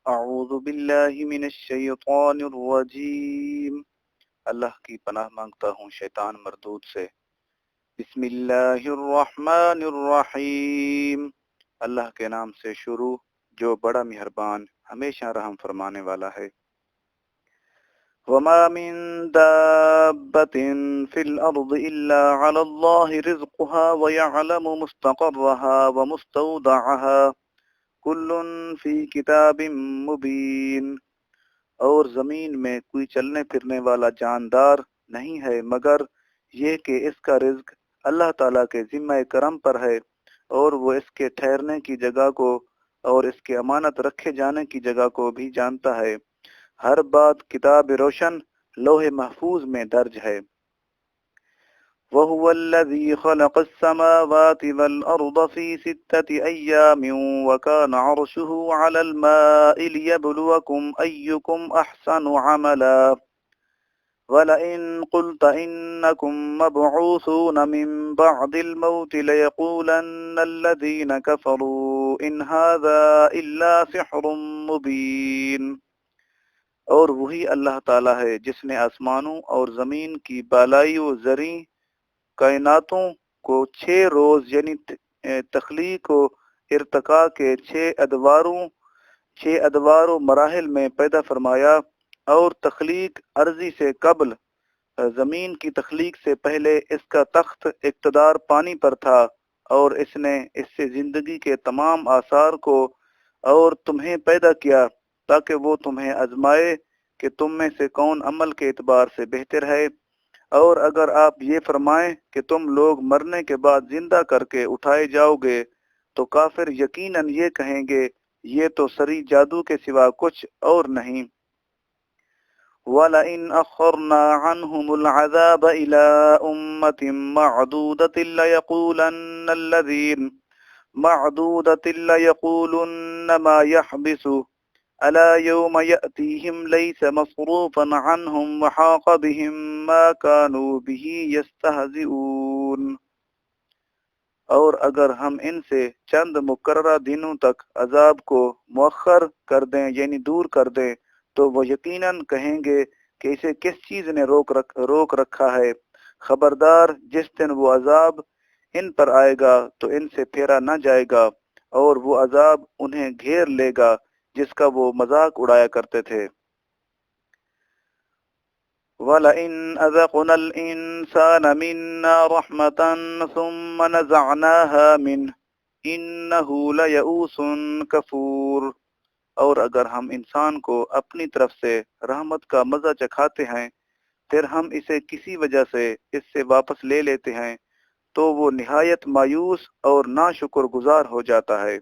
اعوذ باللہ من الشیطان الرجیم، اللہ کی پناہ مانگتا ہوں شیطان مردود سے۔ بسم اللہ الرحمن الرحیم، اللہ کے نام سے شروع جو بڑا مہربان ہمیشہ رحم فرمانے والا ہے۔ وما من دابة في الأرض إلا على الله رزقها ويعلم مستقرها ومستودعها كل في كتاب مبين، اور زمین میں کوئی چلنے پھرنے والا جاندار نہیں ہے مگر یہ کہ اس کا رزق اللہ تعالیٰ کے ذمہ کرم پر ہے، اور وہ اس کے ٹھہرنے کی جگہ کو اور اس کے امانت رکھے جانے کی جگہ کو بھی جانتا ہے۔ ہر بات کتاب روشن لوح محفوظ میں درج ہے۔ وَهُوَ الَّذِي خَلَقَ السَّمَاوَاتِ وَالْأَرْضَ فِي سِتَّةِ أَيَّامٍ وَكَانَ عَرْشُهُ عَلَى الْمَاءِ لِيَبْلُوَكُمْ أَيُّكُمْ أَحْسَنُ عَمَلًا وَلَئِن قُلْتَ إِنَّكُمْ مَبْعُوثُونَ مِنْ بَعْدِ الْمَوْتِ لَيَقُولَنَّ الَّذِينَ كَفَرُوا إِنْ هَذَا إِلَّا سِحْرٌ مُبِينٌ، اور وہی اللہ تعالیٰ ہے جس نے آسمانوں اور زمین کی بالائی و زرعی کائناتوں کو 6 روز یعنی تخلیق و ارتقاء کے 6 ادوار و مراحل میں پیدا فرمایا، اور تخلیق عرضی سے قبل زمین کی تخلیق سے پہلے اس کا تخت اقتدار پانی پر تھا، اور اس نے اس سے زندگی کے تمام آثار کو اور تمہیں پیدا کیا تاکہ وہ تمہیں آزمائے کہ تم میں سے کون عمل کے اعتبار سے بہتر ہے۔ اور اگر آپ یہ فرمائیں کہ تم لوگ مرنے کے بعد زندہ کر کے اٹھائے جاؤ گے تو کافر یقیناً یہ کہیں گے یہ تو سری جادو کے سوا کچھ اور نہیں۔ وَلَئِنْ أَخَّرْنَا عَنْهُمُ الْعَذَابَ إِلَىٰ أُمَّةٍ مَّعْدُودَةٍ لَيَقُولُنَّ مَا يَحْبِسُهُ أَلَا يَوْمَ يَأْتِيهِمْ لَيْسَ مَصْرُوفًا عَنْهُمْ وَحَاقَ بِهِم مَّا كَانُوا بِهِ يَسْتَهْزِئُونَ، اور اگر ہم ان سے چند مقررہ دنوں تک عذاب کو مؤخر کر دیں یعنی دور کر دیں تو وہ یقیناً کہیں گے کہ اسے کس چیز نے روک رکھا ہے۔ خبردار، جس دن وہ عذاب ان پر آئے گا تو ان سے پھیرا نہ جائے گا، اور وہ عذاب انہیں گھیر لے گا جس کا وہ مذاق اڑایا کرتے تھے۔ وَلَئِنْ أَذَقْنَا الْإِنسَانَ مِنَّا رَحْمَةً ثُمَّ نَزَعْنَاهَا مِنْهُ إِنَّهُ لَيَئُوسٌ كَفُورٌ، اور اگر ہم انسان کو اپنی طرف سے رحمت کا مزہ چکھاتے ہیں پھر ہم اسے کسی وجہ سے اس سے واپس لے لیتے ہیں تو وہ نہایت مایوس اور ناشکر گزار ہو جاتا ہے۔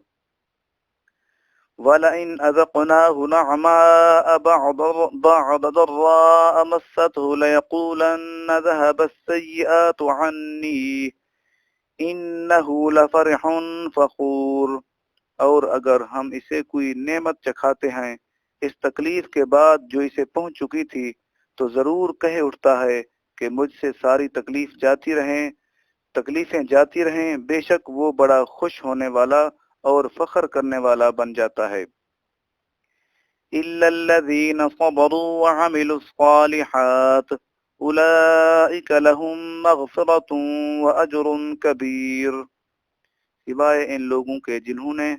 وَلَئِنْ أَذَقْنَاهُ نَعْمَاءَ بَعْدَ ضَرَّاءَ مَسَّتْهُ لَيَقُولَنَّ ذَهَبَ السَّيِّئَاتُ عَنِّي إِنَّهُ لَفَرِحٌ فَخُورٌ، اور اگر ہم اسے کوئی نعمت چکھاتے ہیں اس تکلیف کے بعد جو اسے پہنچ چکی تھی تو ضرور کہہ اٹھتا ہے کہ مجھ سے ساری تکلیفیں جاتی رہیں، بے شک وہ بڑا خوش ہونے والا اور فخر کرنے والا بن جاتا ہے۔ إِلَّا الَّذِينَ صَبَرُوا وَعَمِلُوا الصَّالِحَاتِ أُولَئِكَ لَهُم مَّغْفِرَةٌ وَأَجْرٌ كَبِيرٌ، سوائے ان لوگوں کے جنہوں نے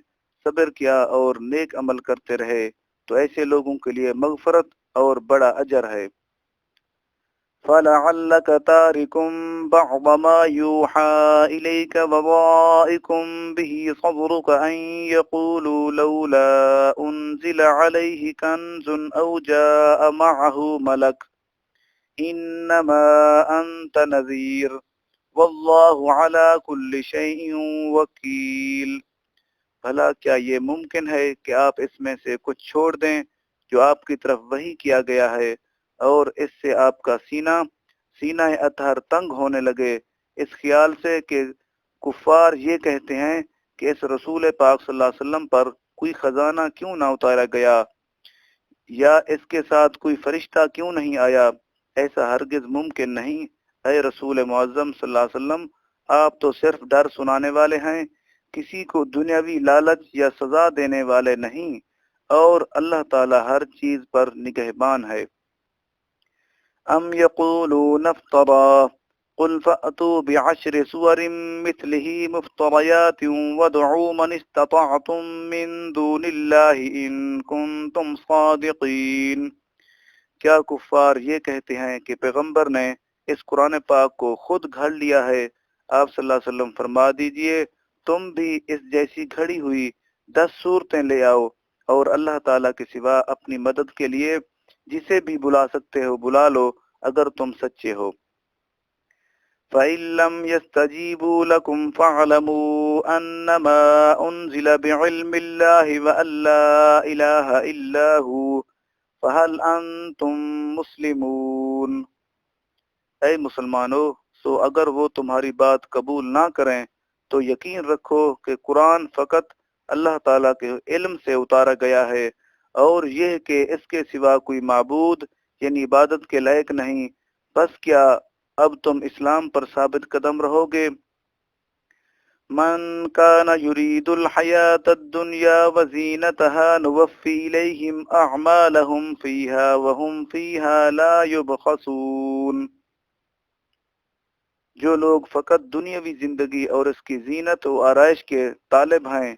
صبر کیا اور نیک عمل کرتے رہے تو ایسے لوگوں کے لیے مغفرت اور بڑا اجر ہے۔ فَلَعَلَّكَ تَارِكٌ بَعْضَ مَا يُوحَىٰ إِلَيْكَ وَضَائِقٌ بِهِ صَدْرُكَ أَن يَقُولُوا لَوْلَا أُنزِلَ عَلَيْهِ كَنزٌ أَوْ جَاءَ مَعَهُ مَلَكٌ إِنَّمَا أَنتَ نَذِيرٌ وَاللَّهُ عَلَىٰ كُلِّ شَيْءٍ وَكِيلٌ، بھلا کیا یہ ممکن ہے کہ آپ اس میں سے کچھ چھوڑ دیں جو آپ کی طرف وحی کیا گیا ہے، اور اس سے آپ کا سینہ اطہر تنگ ہونے لگے اس خیال سے کہ کفار یہ کہتے ہیں کہ اس رسول پاک صلی اللہ علیہ وسلم پر کوئی خزانہ کیوں نہ اتارا گیا، یا اس کے ساتھ کوئی فرشتہ کیوں نہیں آیا۔ ایسا ہرگز ممکن نہیں، اے رسول معظم صلی اللہ علیہ وسلم، آپ تو صرف ڈر سنانے والے ہیں، کسی کو دنیاوی لالچ یا سزا دینے والے نہیں، اور اللہ تعالی ہر چیز پر نگہبان ہے۔ ام یقولون افترا قل فأتوا بعشر سور مثله مفتريات وادعوا من استطعتم من دون الله ان کنتم صادقین۔ کیا کفار یہ کہتے ہیں کہ پیغمبر نے اس قرآن پاک کو خود گھڑ لیا ہے؟ آپ صلی اللہ علیہ وسلم فرما دیجئے تم بھی اس جیسی گھڑی ہوئی 10 صورتیں لے آؤ، اور اللہ تعالیٰ کے سوا اپنی مدد کے لیے جسے بھی بلا سکتے ہو بلا لو اگر تم سچے ہو۔ فَإِن لَّمْ يَسْتَجِيبُوا لَكُمْ فَاعْلَمُوا أَنَّمَا أُنزِلَ بِعِلْمِ اللَّهِ وَأَن لَّا إِلَٰهَ إِلَّا هُوَ فَهَلْ أَنتُم مُّسْلِمُونَ۔ اے مسلمانو، سو اگر وہ تمہاری بات قبول نہ کریں تو یقین رکھو کہ قرآن فقط اللہ تعالیٰ کے علم سے اتارا گیا ہے، اور یہ کہ اس کے سوا کوئی معبود یعنی عبادت کے لائق نہیں، بس کیا اب تم اسلام پر ثابت قدم رہو گے؟ من كان يريد الحياة الدنيا وزينتها نوفي إليهم أعمالهم فيها وهم فيها لا يبخسون۔ جو لوگ فقط دنیاوی زندگی اور اس کی زینت و آرائش کے طالب ہیں،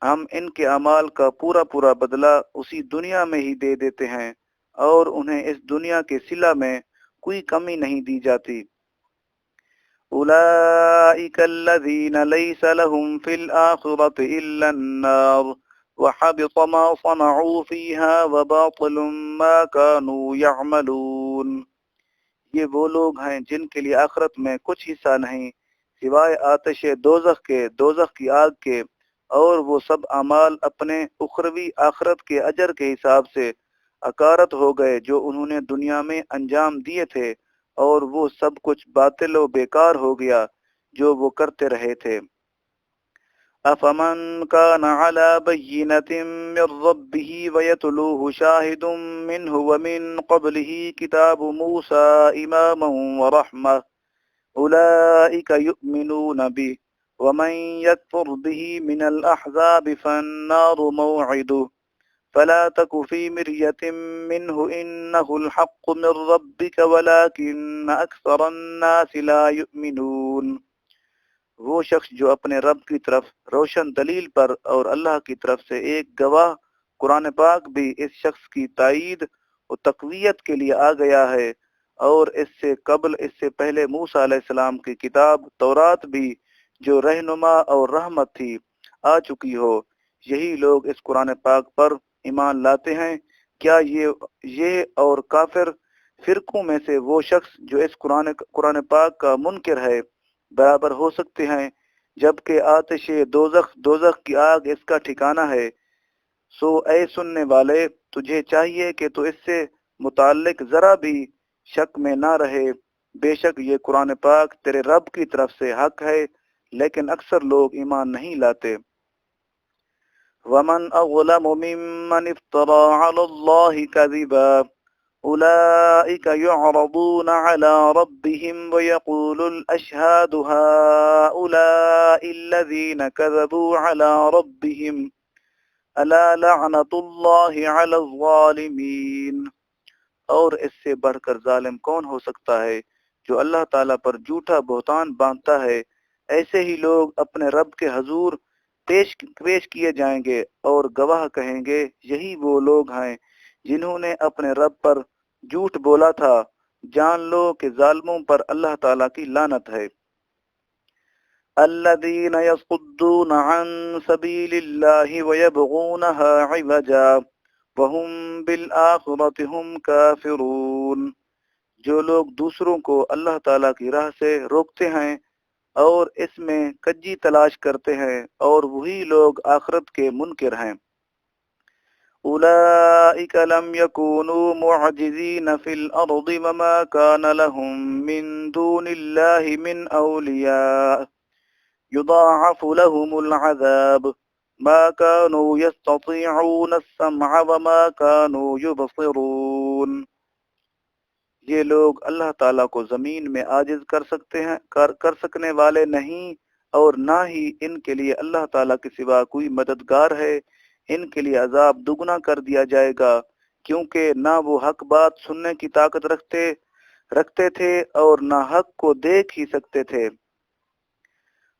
ہم ان کے اعمال کا پورا پورا بدلہ اسی دنیا میں ہی دے دیتے ہیں، اور انہیں اس دنیا کے صلہ میں کوئی کمی نہیں دی جاتی۔ اولئک الذین لیس لهم فی الآخرۃ الا النار وحبط ما صنعوا فیہا وباطل ما كانوا یعملون۔ یہ وہ لوگ ہیں جن کے لیے آخرت میں کچھ حصہ نہیں سوائے آتش دوزخ کی آگ کے، اور وہ سب اعمال اپنے اخروی آخرت کے اجر کے حساب سے اکارت ہو گئے جو انہوں نے دنیا میں انجام دیے تھے، اور وہ سب کچھ باطل و بیکار ہو گیا جو وہ کرتے رہے تھے۔ افمن كان على بينة من ربه ويتلوه شاهد منه ومن قبله كتاب موسى إماما ورحمة أولئك يؤمنون به ومن يكفر به من الأحزاب فالنار موعده فلا تك في مرية منه إنه الحق من ربك ولكن أكثر الناس لا يؤمنون۔ وہ شخص جو اپنے رب کی طرف روشن دلیل پر اور اللہ کی طرف سے ایک گواہ قرآن پاک بھی اس شخص کی تائید و تقویت کے لیے آ گیا ہے، اور اس سے پہلے موسیٰ علیہ السلام کی کتاب تورات بھی جو رہنما اور رحمت تھی آ چکی ہو، یہی لوگ اس قرآن پاک پر ایمان لاتے ہیں۔ کیا یہ اور کافر فرقوں میں سے وہ شخص جو اس قرآن پاک کا منکر ہے برابر ہو سکتے ہیں، جبکہ آتش دوزخ کی آگ اس کا ٹھکانہ ہے؟ سو اے سننے والے، تجھے چاہیے کہ تو اس سے متعلق ذرا بھی شک میں نہ رہے، بے شک یہ قرآن پاک تیرے رب کی طرف سے حق ہے، لیکن اکثر لوگ ایمان نہیں لاتے۔ وَمَنْ أَظْلَمُ مِمَّنِ افْتَرَى عَلَى اللَّهِ كَذِبًا أُولَئِكَ يُعْرَضُونَ عَلَى رَبِّهِمْ وَيَقُولُ الْأَشْهَادُ هَؤُلَاءِ الَّذِينَ كَذَبُوا عَلَى رَبِّهِمْ أَلَا لَعْنَةُ اللَّهِ عَلَى الظَّالِمِينَ۔ اور اس سے بڑھ کر ظالم کون ہو سکتا ہے جو اللہ تعالیٰ پر جھوٹا بہتان باندھتا ہے؟ ایسے ہی لوگ اپنے رب کے حضور پیش کیے جائیں گے اور گواہ کہیں گے، یہی وہ لوگ ہیں جنہوں نے اپنے رب پر جھوٹ بولا تھا۔ جان لو کہ ظالموں پر اللہ تعالیٰ کی لعنت ہے۔ الذين يصدون عن سبيل الله ويبغونها عوجا وهم بالآخرة هم كافرون۔ جو لوگ دوسروں کو اللہ تعالیٰ کی راہ سے روکتے ہیں اور اس میں کجی تلاش کرتے ہیں، اور وہی لوگ آخرت کے منکر ہیں۔ أولئك لم يكونوا معجزين في الأرض وما كان لهم من دون الله من أولياء يضاعف لهم العذاب ما كانوا يستطيعون السمع وما كانوا يبصرون۔ یہ لوگ اللہ تعالیٰ کو زمین میں عاجز کر سکنے والے نہیں، اور نہ ہی ان کے لیے اللہ تعالیٰ کے سوا کوئی مددگار ہے۔ ان کے لیے عذاب دگنا کر دیا جائے گا، کیونکہ نہ وہ حق بات سننے کی طاقت رکھتے تھے اور نہ حق کو دیکھ ہی سکتے تھے۔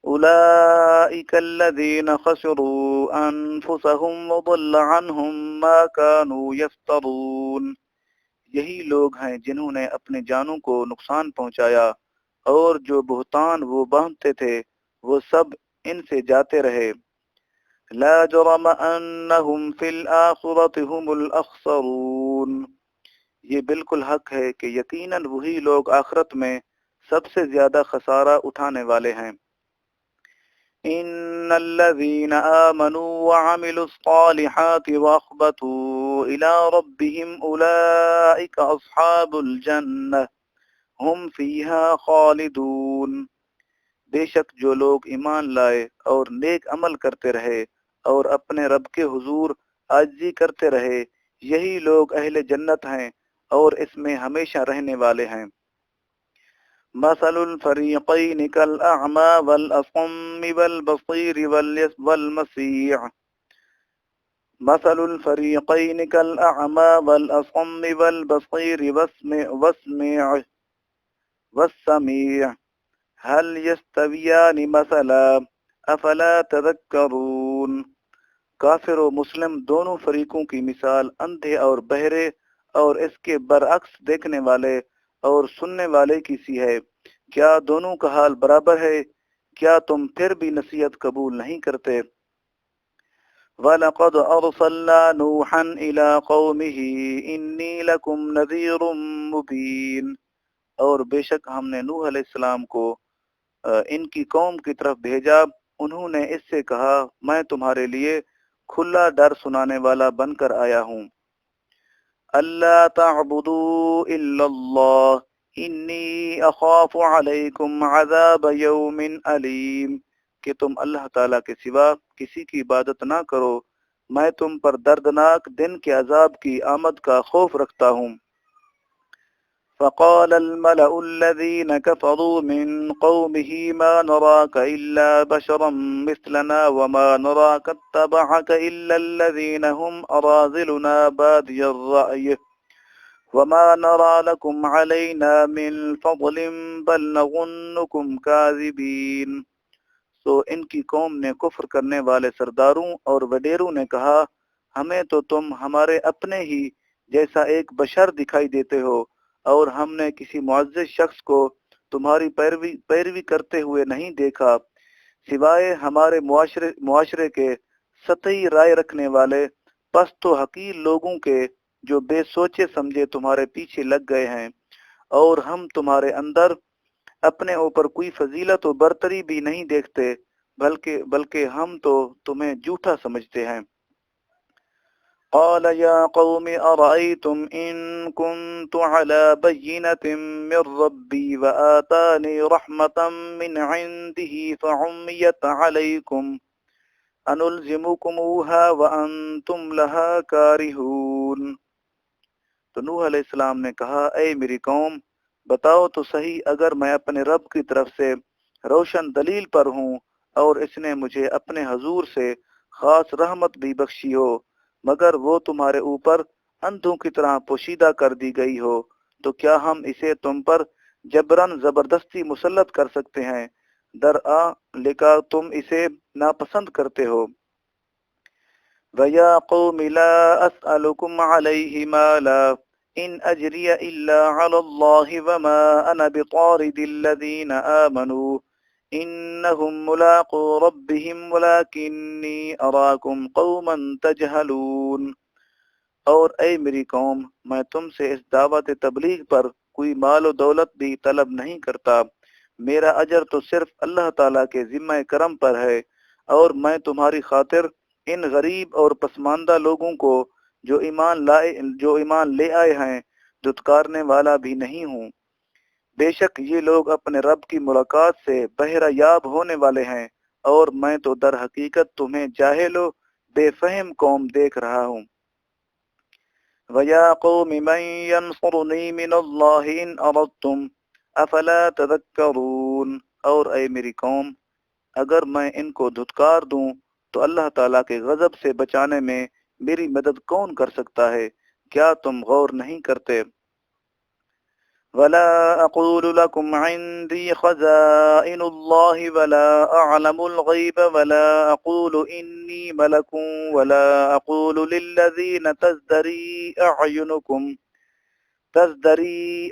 اولئک الذین خسروا انفسهم وضل عنهم ما كانوا یفترون، یہی لوگ ہیں جنہوں نے اپنے جانوں کو نقصان پہنچایا اور جو بہتان وہ باندھتے تھے وہ سب ان سے جاتے رہے۔ لا جرم انہم فی الآخرۃ هم الاخسرون، یہ بالکل حق ہے کہ یقیناً وہی لوگ آخرت میں سب سے زیادہ خسارہ اٹھانے والے ہیں۔ ان الذين آمنوا وعملوا الصالحات واخبتوا الى ربهم اولئك اصحاب الجنة هم فيها خالدون، بے شک جو لوگ ایمان لائے اور نیک عمل کرتے رہے اور اپنے رب کے حضور عاجزی کرتے رہے، یہی لوگ اہل جنت ہیں اور اس میں ہمیشہ رہنے والے ہیں۔ مثل الفریقین کالاعمی والاصم والبصیر والمسیع، مثل الفریقین کالاعمی والاصم والبصیر والسمیع هل یستویان مثلا افلا تذکرون، کافر و مسلم دونوں فریقوں کی مثال اندھے اور بہرے اور اس کے برعکس دیکھنے والے اور سننے والے کی سی ہے، کیا دونوں کا حال برابر ہے؟ کیا تم پھر بھی نصیحت قبول نہیں کرتے؟ وَلَقَدْ أَرْسَلْنَا نُوحًا إِلَىٰ قَوْمِهِ إِنِّي لَكُمْ نَذِيرٌ مُّبِينٌ، اور بے شک ہم نے نوح علیہ السلام کو ان کی قوم کی طرف بھیجا، انہوں نے اس سے کہا میں تمہارے لیے کھلا ڈر سنانے والا بن کر آیا ہوں۔ اللہ تعبدوا الا اللہ انی اخاف علیکم عذاب یوم علیم، کہ تم اللہ تعالیٰ کے سوا کسی کی عبادت نہ کرو، میں تم پر دردناک دن کے عذاب کی آمد کا خوف رکھتا ہوں۔ فقال الملأ الذين كفروا من قومه ما نراك إلا بشرا مثلنا وما نراك اتبعك إلا الذين هم أراذلنا بادي الرأي وما نرى لكم علينا من فضل بل نظنكم كاذبين، سو ان کی قوم نے کفر کرنے والے سرداروں اور وڈیروں نے کہا ہمیں تو تم ہمارے اپنے ہی جیسا ایک بشر دکھائی دیتے ہو، اور ہم نے کسی معزز شخص کو تمہاری پیروی کرتے ہوئے نہیں دیکھا سوائے ہمارے معاشرے کے سطحی رائے رکھنے والے پست و حقیر لوگوں کے جو بے سوچے سمجھے تمہارے پیچھے لگ گئے ہیں، اور ہم تمہارے اندر اپنے اوپر کوئی فضیلت و برتری بھی نہیں دیکھتے، بلکہ ہم تو تمہیں جھوٹا سمجھتے ہیں۔ قال يا قوم أرأيتم إن كنت على بينة من ربي وآتاني رحمة من عنده فعميت عليكم أنلزمكموها وأنتم لها كارهون، تو نوح علیہ السلام نے کہا اے میری قوم بتاؤ تو صحیح، اگر میں اپنے رب کی طرف سے روشن دلیل پر ہوں اور اس نے مجھے اپنے حضور سے خاص رحمت بھی بخشی ہو، مگر وہ تمہارے اوپر اندھوں کی طرح پوشیدہ کر دی گئی ہو، تو کیا ہم اسے تم پر جبراً زبردستی مسلط کر سکتے ہیں، درآ لکا تم اسے ناپسند کرتے ہو۔ وَيَا قَوْمِ لَا أَسْأَلُكُمْ عَلَيْهِ مَالًا إِنْ أَجْرِيَ إِلَّا عَلَى اللَّهِ وَمَا أَنَا بِطَارِدِ الَّذِينَ آمَنُوا إِنَّهُمْ مُلَاقُو رَبِّهِمْ وَلَكِنِّي أَرَاكُمْ قَوْمًا تَجْهَلُونَ، اور اے میری قوم میں تم سے اس دعوت تبلیغ پر کوئی مال و دولت بھی طلب نہیں کرتا، میرا اجر تو صرف اللہ تعالیٰ کے ذمہ کرم پر ہے، اور میں تمہاری خاطر ان غریب اور پسماندہ لوگوں کو جو ایمان لے آئے ہیں دھتکارنے والا بھی نہیں ہوں۔ بے شک یہ لوگ اپنے رب کی ملاقات سے بہرہ یاب ہونے والے ہیں، اور میں تو در حقیقت تمہیں جاہل و بے فہم قوم دیکھ رہا ہوں۔ وَيَا قَوْمِ مَنْ يَنْصُرُنِي مِنَ اللَّهِ إِنْ أَرَدْتُمْ أَفَلَا تَذَكَّرُونَ، اور اے میری قوم اگر میں ان کو دھتکار دوں تو اللہ تعالیٰ کے غضب سے بچانے میں میری مدد کون کر سکتا ہے؟ کیا تم غور نہیں کرتے؟ ولا أقول لكم عندي خزائن الله ولا أعلم الغيب ولا أقول إني ملك ولا أقول للذين تزدري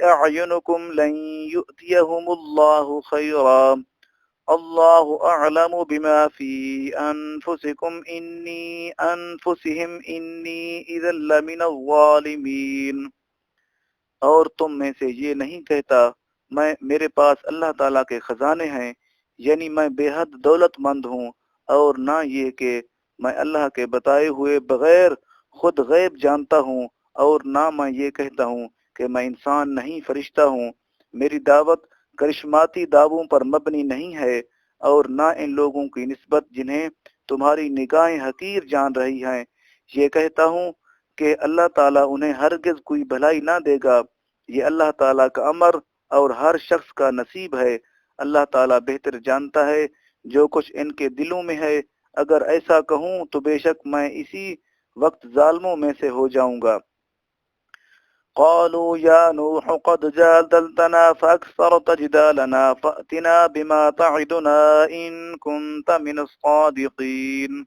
أعينكم لن يؤتيهم الله خيرا الله أعلم بما في أنفسهم إني إذا لمن الظالمين۔ اور تم میں سے یہ نہیں کہتا میرے پاس اللہ تعالیٰ کے خزانے ہیں، یعنی میں بے حد دولت مند ہوں، اور نہ یہ کہ میں اللہ کے بتائے ہوئے بغیر خود غیب جانتا ہوں، اور نہ میں یہ کہتا ہوں کہ میں انسان نہیں فرشتہ ہوں۔ میری دعوت کرشماتی دعووں پر مبنی نہیں ہے، اور نہ ان لوگوں کی نسبت جنہیں تمہاری نگاہیں حقیر جان رہی ہیں۔ یہ کہتا ہوں کہ اللہ تعالیٰ انہیں ہرگز کوئی بھلائی نہ دے گا۔ یہ اللہ تعالیٰ کا امر اور ہر شخص کا نصیب ہے۔ اللہ تعالیٰ بہتر جانتا ہے جو کچھ ان کے دلوں میں ہے۔ اگر ایسا کہوں تو بے شک میں اسی وقت ظالموں میں سے ہو جاؤں گا۔ قالوا یا نوح قد جادلتنا فاکثرت جدالنا فأتنا بما تعدنا ان كنت من الصادقین۔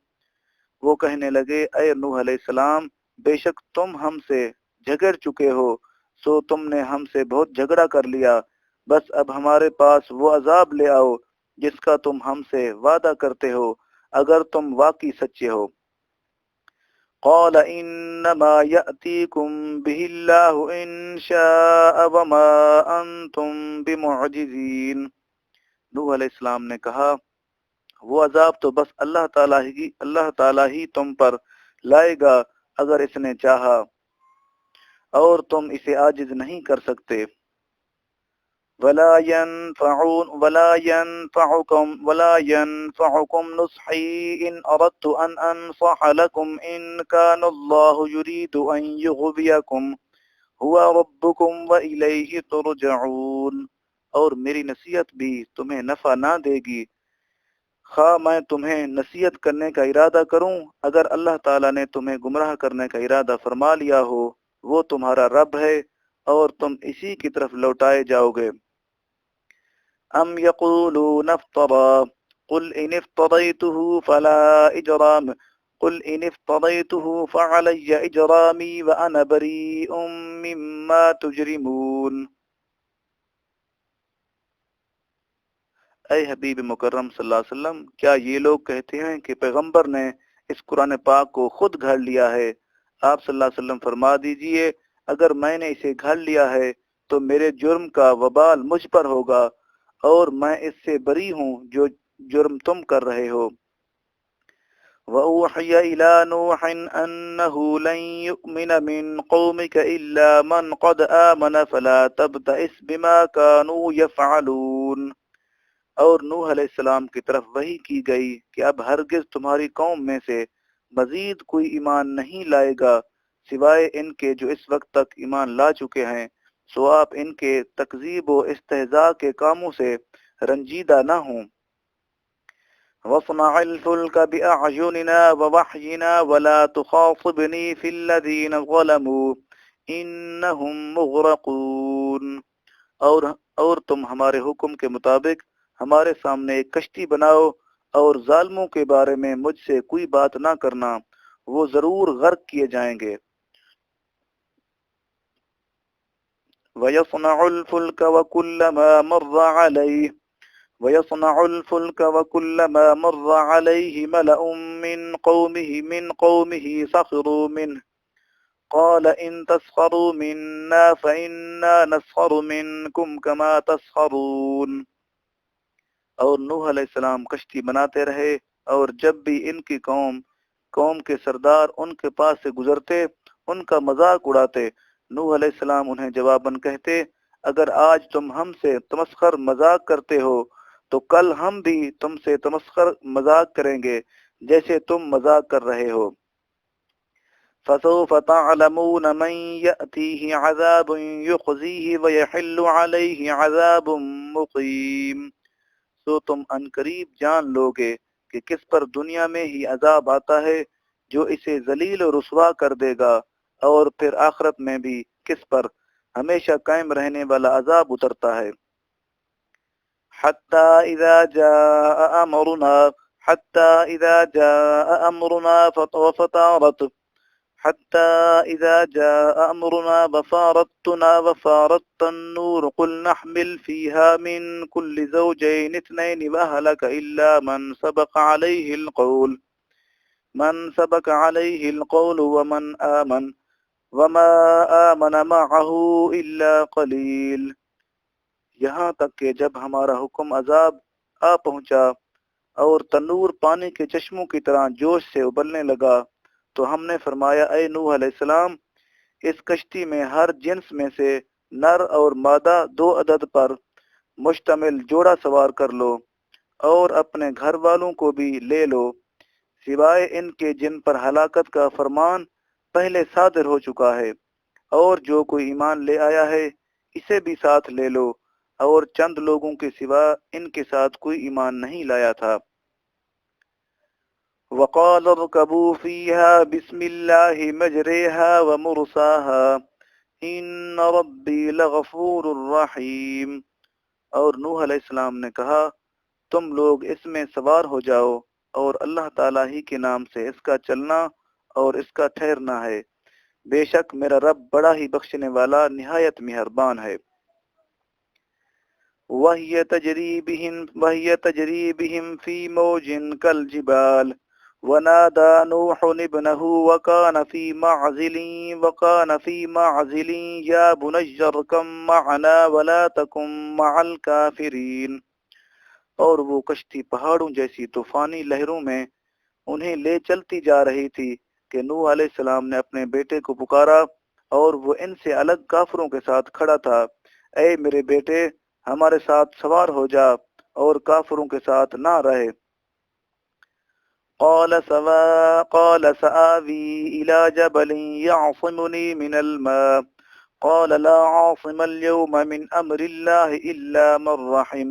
وہ کہنے لگے، اے نوح علیہ السلام، بے شک تم ہم سے جھگڑ چکے ہو، سو تم نے ہم سے بہت جھگڑا کر لیا، بس اب ہمارے پاس وہ عذاب لے آؤ جس کا تم ہم سے وعدہ کرتے ہو، اگر تم واقعی سچے ہو۔ قال انما یأتیکم بہ اللہ ان شاء وما انتم بمعجزین۔ نوح علیہ السلام نے کہا، وہ عذاب تو بس اللہ تعالیٰ ہی تم پر لائے گا اگر اس نے چاہا، اور تم اسے عاجز نہیں کر سکتے۔ ولا ينفعكم نصحي ان اردت ان انصح لكم ان كان الله يريد ان يغويكم هو ربكم واليه ترجعون۔ اور میری نصیحت بھی تمہیں نفع نہ دے گی، خواہ میں تمہیں نصیحت کرنے کا ارادہ کروں، اگر اللہ تعالیٰ نے تمہیں گمراہ کرنے کا ارادہ فرما لیا ہو، وہ تمہارا رب ہے اور تم اسی کی طرف لوٹائے جاؤ گے۔ ام یقولون افترا قل ان افتریته فعلی اجرامی وانا بریء مما تجرمون۔ اے حبیب مکرم صلی اللہ علیہ وسلم، کیا یہ لوگ کہتے ہیں کہ پیغمبر نے اس قرآن پاک کو خود گھڑ لیا ہے؟ آپ صلی اللہ علیہ وسلم فرما دیجئے، اگر میں نے اسے گھڑ لیا ہے تو میرے جرم کا وبال مجھ پر ہوگا، اور میں اس سے بری ہوں جو جرم تم کر رہے ہو۔ وَأُوحِيَ إِلَى نُوحٍ أَنَّهُ لَن يُؤْمِنَ مِن قَوْمِكَ إِلَّا مَنْ قَدْ آمَنَ فَلَا تَبْتَئِسْ بِمَا كَانُوا يَفْعَلُونَ۔ اور نوح علیہ السلام کی طرف وحی کی گئی کہ اب ہرگز تمہاری قوم میں سے مزید کوئی ایمان نہیں لائے گا سوائے ان کے جو اس وقت تک ایمان لا چکے ہیں، سو آپ ان کے تکذیب و استہزاء کے کاموں سے رنجیدہ نہ ہوں۔ وَاصْنَعِ الْفُلْكَ بِأَعْيُنِنَا وَوَحْيِنَا وَلَا تُخَاطِبْنِي فِي الَّذِينَ ظَلَمُوا إِنَّهُمْ مُغْرَقُونَ۔ اور تم ہمارے حکم کے مطابق ہمارے سامنے ایک کشتی بناؤ، اور ظالموں کے بارے میں مجھ سے کوئی بات نہ کرنا، وہ ضرور غرق کیے جائیں گے۔ وَيَصْنَعُ الْفُلْكَ وَكُلَّمَا مَرَّ عَلَيْهِ مَلَأٌ مِّن قَوْمِهِ سَخِرُوا مِنْهُ قَالَ إِن تَسْخَرُوا مِنَّا فَإِنَّا نَسْخَرُ مِنكُمْ كَمَا تَسْخَرُونَ۔ اور نوح علیہ السلام کشتی بناتے رہے، اور جب بھی ان کی قوم کے سردار ان کے پاس سے گزرتے ان کا مذاق اڑاتے، نوح علیہ السلام انہیں جواباً کہتے، اگر آج تم ہم سے تمسخر مذاق کرتے ہو تو کل ہم بھی تم سے تمسخر مذاق کریں گے جیسے تم مذاق کر رہے ہو۔ فَسَوْفَ تَعْلَمُونَ مَن يَأْتِيهِ عَذَابٌ يُخْزِيهِ وَيَحِلُّ عَلَيْهِ عَذَابٌ مُقِيمٌ۔ سو تم عنقریب جان لو گے کہ کس پر دنیا میں ہی عذاب آتا ہے جو اسے ذلیل و رسوا کر دے گا، اور پھر آخرت میں بھی کس پر ہمیشہ قائم رہنے والا عذاب اترتا ہے۔ حتی اذا جاء امرنا وفطارت حتى إذا جاء أمرنا وفارت النور قل نحمل فيها من كل زوجين اثنين وأهلك إلا من سبق عليه القول وما آمن معه إلا قليل۔ یہاں تک کہ جب ہمارا حکم عذاب آ پہنچا اور تنور پانی کے چشموں کی طرح جوش سے ابلنے لگا تو ہم نے فرمایا اے نوح علیہ السلام، اس کشتی میں ہر جنس میں سے نر اور مادہ 2 عدد پر مشتمل جوڑا سوار کر لو، اور اپنے گھر والوں کو بھی لے لو، سوائے ان کے جن پر ہلاکت کا فرمان پہلے صادر ہو چکا ہے، اور جو کوئی ایمان لے آیا ہے اسے بھی ساتھ لے لو، اور چند لوگوں کے سوا ان کے ساتھ کوئی ایمان نہیں لایا تھا۔ وقال اركبوا فيها بسم الله مجريها ومرساها ان ربي لغفور رحيم۔ اور نوح علیہ السلام نے کہا تم لوگ اس میں سوار ہو جاؤ، اور اللہ تعالیٰ ہی کے نام سے اس کا چلنا اور اس کا ٹھہرنا ہے، بے شک میرا رب بڑا ہی بخشنے والا نہایت مہربان ہے۔ وَهِيَ تَجْرِي بِهِمْ فِي مَوْجٍ كَالْجِبَالِ وَنَادَى نُوحٌ ابْنَهُ وَكَانَ فِي مَعْزِلٍ يَا بُنَيَّ ارْكَب مَّعَنَا وَلَا تَكُن مَّعَ الْكَافِرِينَ۔ اور وہ کشتی پہاڑوں جیسی طوفانی لہروں میں انہیں لے چلتی جا رہی تھی کہ نوح علیہ السلام نے اپنے بیٹے کو پکارا، اور وہ ان سے الگ کافروں کے ساتھ کھڑا تھا، اے میرے بیٹے ہمارے ساتھ سوار ہو جا اور کافروں کے ساتھ نہ رہے۔ قال سآوی إلى جبل يعصمني من الماء قال لا عاصم اليوم من أمر الله إلا من رحم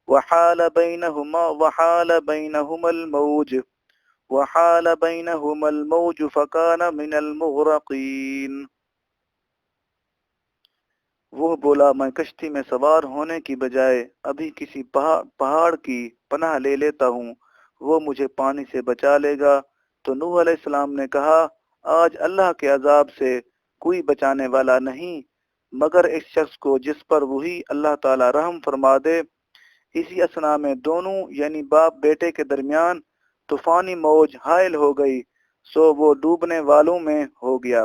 وحال بينهما الموج فكان من المغرقين۔ وہ بولا میں کشتی میں سوار ہونے کی بجائے ابھی کسی پہاڑ کی پناہ لے لیتا ہوں، وہ مجھے پانی سے بچا لے گا۔ تو نوح علیہ السلام نے کہا آج اللہ کے عذاب سے کوئی بچانے والا نہیں مگر اس شخص کو جس پر وہی اللہ تعالی رحم فرما دے۔ اسی اثنا میں دونوں یعنی باپ بیٹے کے درمیان طوفانی موج حائل ہو گئی، سو وہ ڈوبنے والوں میں ہو گیا۔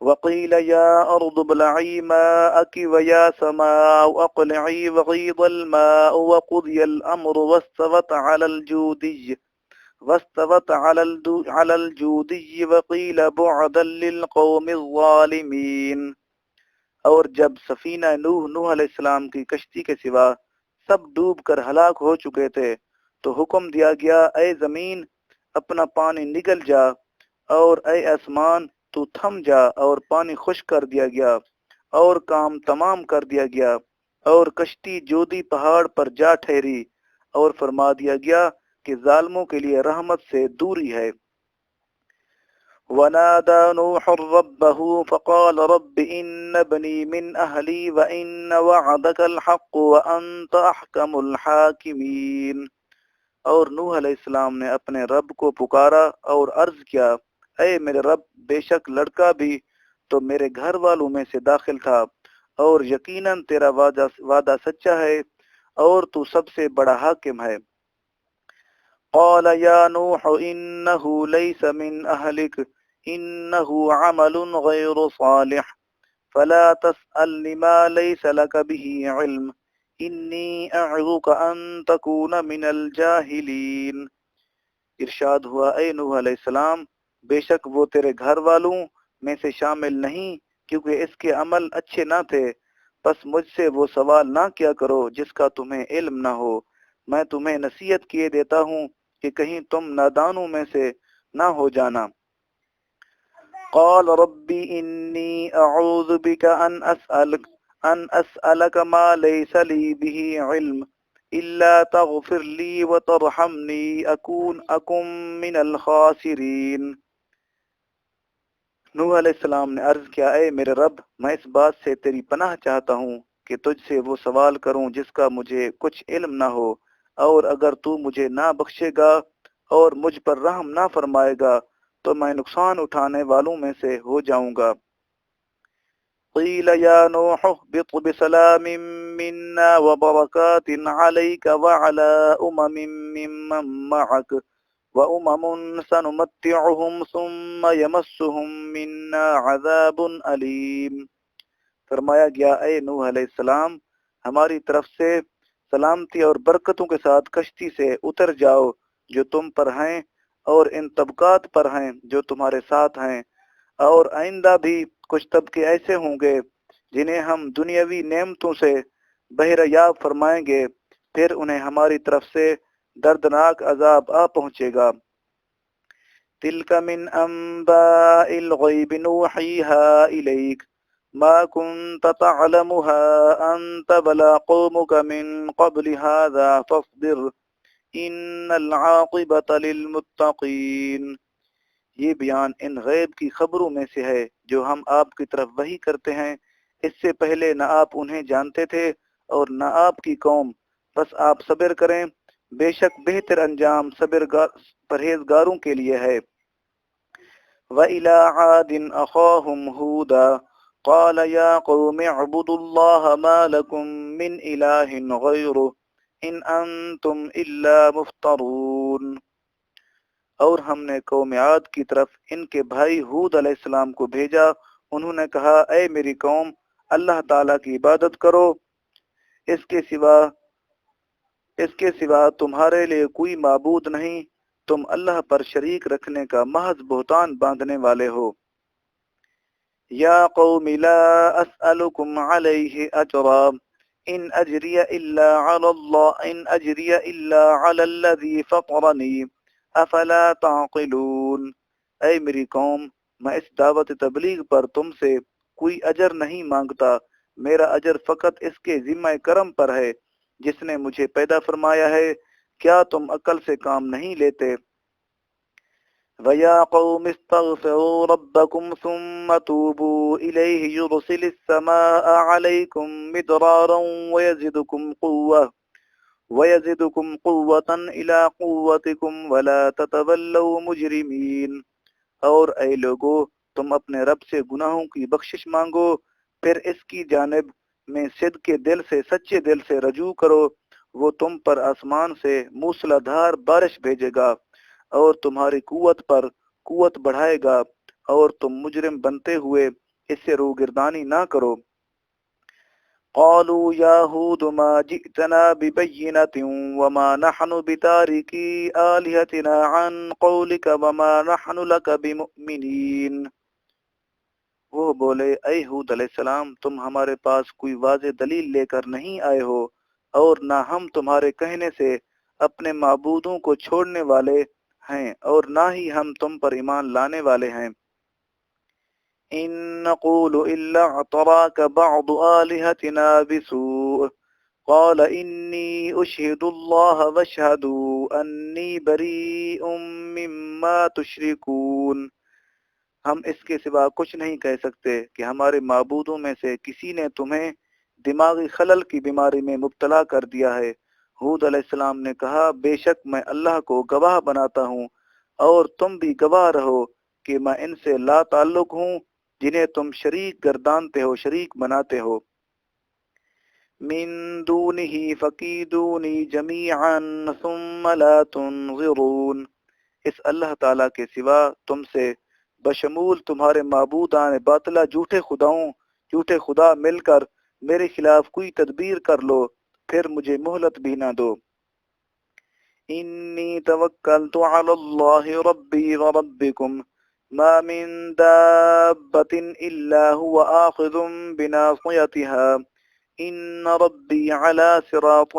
وقيل يا أرض ابلعي ماءك ويا سماء أقلعي وغيض الماء وقضي الأمر واستوت على الجودي وقيل بعدا للقوم الظالمين۔ اور جب سفینہ نوح علیہ السلام کی کشتی کے سوا سب ڈوب کر ہلاک ہو چکے تھے تو حکم دیا گیا اے زمین اپنا پانی نگل جا، اور اے آسمان تو تھم جا، اور پانی خشک کر دیا گیا اور کام تمام کر دیا گیا، اور کشتی جودی پہاڑ پر جا ٹھہری، اور فرما دیا گیا کہ ظالموں کے لیے رحمت سے دوری ہے۔ وَنَادَى نُوحٌ رَبَّهُ فَقَالَ رَبِّ إِنَّ ابْنِي مِنْ أَهْلِي وَإِنَّ وَعْدَكَ الْحَقُّ وَأَنْتَ أَحْكَمُ الْحَاكِمِينَ۔ اور نوح علیہ السلام نے اپنے رب کو پکارا اور عرض کیا اے میرے رب بے شک لڑکا بھی تو میرے گھر والوں میں سے داخل تھا، اور یقیناً تیرا وعدہ سچا ہے اور تو سب سے بڑا حاکم ہے۔ قال یا نوح انه ليس من اهلك انه عمل غير صالح فلا تسألني ما ليس لك به علم انی اعظک ان تکون من الجاہلین۔ ارشاد ہوا اے نوح علیہ السلام بے شک وہ تیرے گھر والوں میں سے شامل نہیں کیونکہ اس کے عمل اچھے نہ تھے، بس مجھ سے وہ سوال نہ کیا کرو جس کا تمہیں علم نہ ہو، میں تمہیں نصیحت کیے دیتا ہوں کہ کہیں تم نادانوں میں سے نہ ہو جانا۔ قال ربی انی اعوذ بک ان اسألک ما لیس لی به علم إلا تغفر لي وترحمني أكن من الخاسرين۔ نوح علیہ السلام نے عرض کیا، اے میرے رب، میں اس بات سے تیری پناہ چاہتا ہوں کہ تجھ سے وہ سوال کروں جس کا مجھے کچھ علم نہ ہو، اور اگر تو مجھے نہ بخشے گا اور مجھ پر رحم نہ فرمائے گا تو میں نقصان اٹھانے والوں میں سے ہو جاؤں گا۔ قیل یا نوح اهبط بسلام منا وبرکات علیک وعلی ممن معک وَأُمَمٌ سَنُمَتِّعُهُمْ ثُمَّ يَمَسُّهُمْ مِنَّا عَذَابٌ أَلِيمٌ۔ فرمایا گیا، اے نوح علیہ السلام، ہماری طرف سے سلامتی اور برکتوں کے ساتھ کشتی سے اتر جاؤ جو تم پر ہیں، اور ان طبقات پر ہیں جو تمہارے ساتھ ہیں، اور آئندہ بھی کچھ طبقے ایسے ہوں گے جنہیں ہم دنیاوی نعمتوں سے بہرہ یاب فرمائیں گے، پھر انہیں ہماری طرف سے دردناک عذاب آ پہنچے گا۔ تلک من انباء الغیب نوحیها الیک ما كنت تعلمها انت ولا قومك من قبل هذا فاصبر ان العاقبۃ للمتقین۔ یہ بیان ان غیب کی خبروں میں سے ہے جو ہم آپ کی طرف وحی کرتے ہیں، اس سے پہلے نہ آپ انہیں جانتے تھے اور نہ آپ کی قوم، بس آپ صبر کریں، بے شک بہتر انجام پرہیزگاروں کے لیے ہے۔ وَإِلَىٰ عَادٍ أَخَاهُمْ هُودًا قَالَ يَا قَوْمِ اعْبُدُوا اللَّهَ مَا لَكُم مِّنْ إِلَٰهٍ غَيْرُهُ إِنْ أَنتُمْ إِلَّا مُفْتَرُونَ۔ اور ہم نے قوم عاد کی طرف ان کے بھائی ہود علیہ السلام کو بھیجا، انہوں نے کہا، اے میری قوم، اللہ تعالیٰ کی عبادت کرو، اس کے سوا تمہارے لیے کوئی معبود نہیں، تم اللہ پر شریک رکھنے کا محض بہتان باندھنے والے ہو۔ یا قوم لا اسألکم علیہ اجرا ان اجری الا علی الذی فطرنی افلا تعقلون۔ اے میری قوم، میں اس دعوت تبلیغ پر تم سے کوئی اجر نہیں مانگتا، میرا اجر فقط اس کے ذمہ کرم پر ہے جس نے مجھے پیدا فرمایا ہے، کیا تم عقل سے کام نہیں لیتے؟ وَيَا قَوْمِ اسْتَغْفِرُوا رَبَّكُمْ ثُمَّ تُوبُوا إِلَيْهِ يُرْسِلِ السَّمَاءَ عَلَيْكُمْ مِدْرَارًا وَيَزِدُكُمْ قُوَّةً إِلَىٰ قُوَّتِكُمْ وَلَا تَتَوَلَّوْا مُجْرِمِينَ۔ اور اے لوگو، تم اپنے رب سے گناہوں کی بخشش مانگو، پھر اس کی جانب میں صدق دل سے سچے دل سے رجوع کرو، وہ تم پر آسمان سے موسلا دھار بارش بھیجے گا اور تمہاری قوت پر قوت بڑھائے گا، اور تم مجرم بنتے ہوئے اس سے روگردانی نہ کرو۔ قالوا یا ہود ما جئتنا ببینۃ وما نحن بتارکی آلہتنا عن قولک وما نحن لک بمؤمنین۔ وہ بولے، اے ہود علیہ السلام، تم ہمارے پاس کوئی واضح دلیل لے کر نہیں آئے ہو، اور نہ ہم تمہارے کہنے سے اپنے معبودوں کو چھوڑنے والے ہیں، اور نہ ہی ہم تم پر ایمان لانے والے ہیں۔ ان نقول الا اعتراك بعض آلهتنا بسوء قال انی اشهد اللہ واشهدوا انی بریء مما تشرکون۔ ہم اس کے سوا کچھ نہیں کہہ سکتے کہ ہمارے معبودوں میں سے کسی نے تمہیں دماغی خلل کی بیماری میں مبتلا کر دیا ہے۔ ہود علیہ السلام نے کہا، بے شک میں اللہ کو گواہ بناتا ہوں، اور تم بھی گواہ رہو کہ میں ان سے لا تعلق ہوں جنہیں تم شریک گردانتے ہو، شریک بناتے ہو۔ من دونہ فکیدونی جمیعا ثم لا تنظرون۔ اس اللہ تعالیٰ کے سوا تم سے بشمول تمہارے معبودان باطلہ جھوٹے خدا مل کر میرے خلاف کوئی تدبیر کر لو، پھر مجھے مہلت بھی نہ دو۔ انی توکلت علی اللہ ربی وربکم ما من دابۃ الا هو آخذ بناصیتها ان ربی علی صراط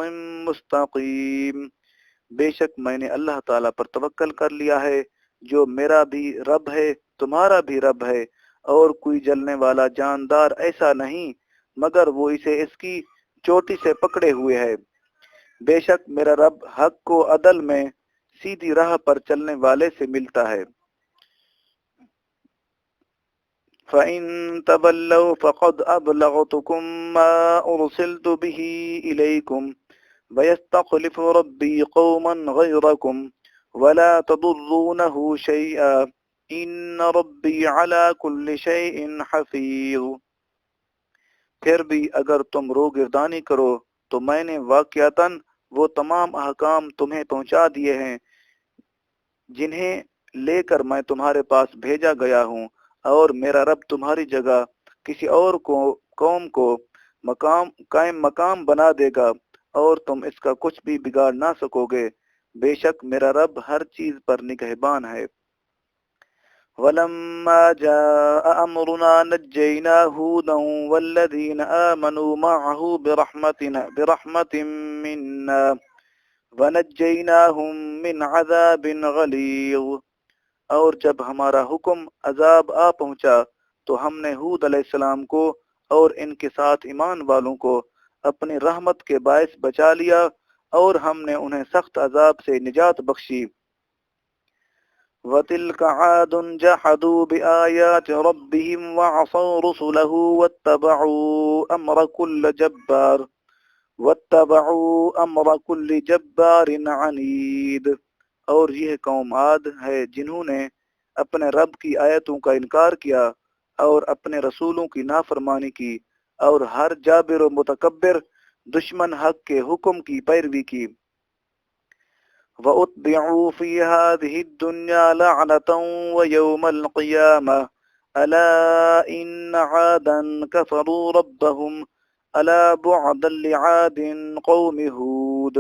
مستقیم۔ بے شک میں نے اللہ تعالیٰ پر توکل کر لیا ہے جو میرا بھی رب ہے، تمہارا بھی رب ہے، اور کوئی جلنے والا جاندار ایسا نہیں مگر وہ اسے اس کی چوٹی سے پکڑے ہوئے ہے۔ بے شک میرا رب حق کو عدل میں سیدھی راہ پر چلنے والے سے ملتا ہے۔ فَإِن تَوَلَّوْا فَقَدْ أَبْلَغْتُكُم مَّا أُرْسِلْتُ بِهِ إِلَيْكُمْ وَيَسْتَخْلِفُ رَبِّي قَوْمًا غَيْرَكُمْ وَلَا تَضُرُّونَهُ شَيْئًا إِنَّ رَبِّي عَلَى كُلِّ شَيْءٍ حَفِيظٌ۔ پھر بھی اگر تم روگردانی کرو تو میں نے واقعتاً وہ تمام احکام تمہیں پہنچا دیے ہیں جنہیں لے کر میں تمہارے پاس بھیجا گیا ہوں، اور میرا رب تمہاری جگہ کسی اور قوم کو مقام بنا دے گا، اور تم اس کا کچھ بھی بگاڑ نہ سکو گے۔ بے شک میرا رب ہر چیز پر نگہبان ہے۔ وَلَمَّا جَاءَ أَمْرُنَا نَجَّيْنَا هُودًا وَالَّذِينَ آمَنُوا مَعَهُ بِرَحْمَةٍ مِنَّا وَنَجَّيْنَاهُمْ مِنْ عَذَابٍ غَلِيظٍ۔ اور جب ہمارا حکم عذاب آ پہنچا تو ہم نے ہود علیہ السلام کو اور ان کے ساتھ ایمان والوں کو اپنی رحمت کے باعث بچا لیا، اور ہم نے انہیں سخت عذاب سے نجات بخشی۔ وَتِلْكَ عَادٌ جَحَدُوا بِآيَاتِ رَبِّهِمْ وَعَصَوْا رُسُلَهُ وَاتَّبَعُوا أَمْرَ كُلِّ جَبَّارٍ عَنِيدٍ۔ اور یہ قوم عاد ہے جنہوں نے اپنے رب کی آیتوں کا انکار کیا اور اپنے رسولوں کی نافرمانی کی، اور ہر جابر و متکبر دشمن حق کے حکم کی پیروی کی۔ وَأُتْبِعُوا فِي هَذِهِ الدُّنْيَا لَعْنَةً وَيَوْمَ الْقِيَامَةِ أَلَا إِنَّ عَادًا كَفَرُوا رَبَّهُمْ أَلَا بُعْدًا لِعَادٍ قَوْمِ هُودٍ۔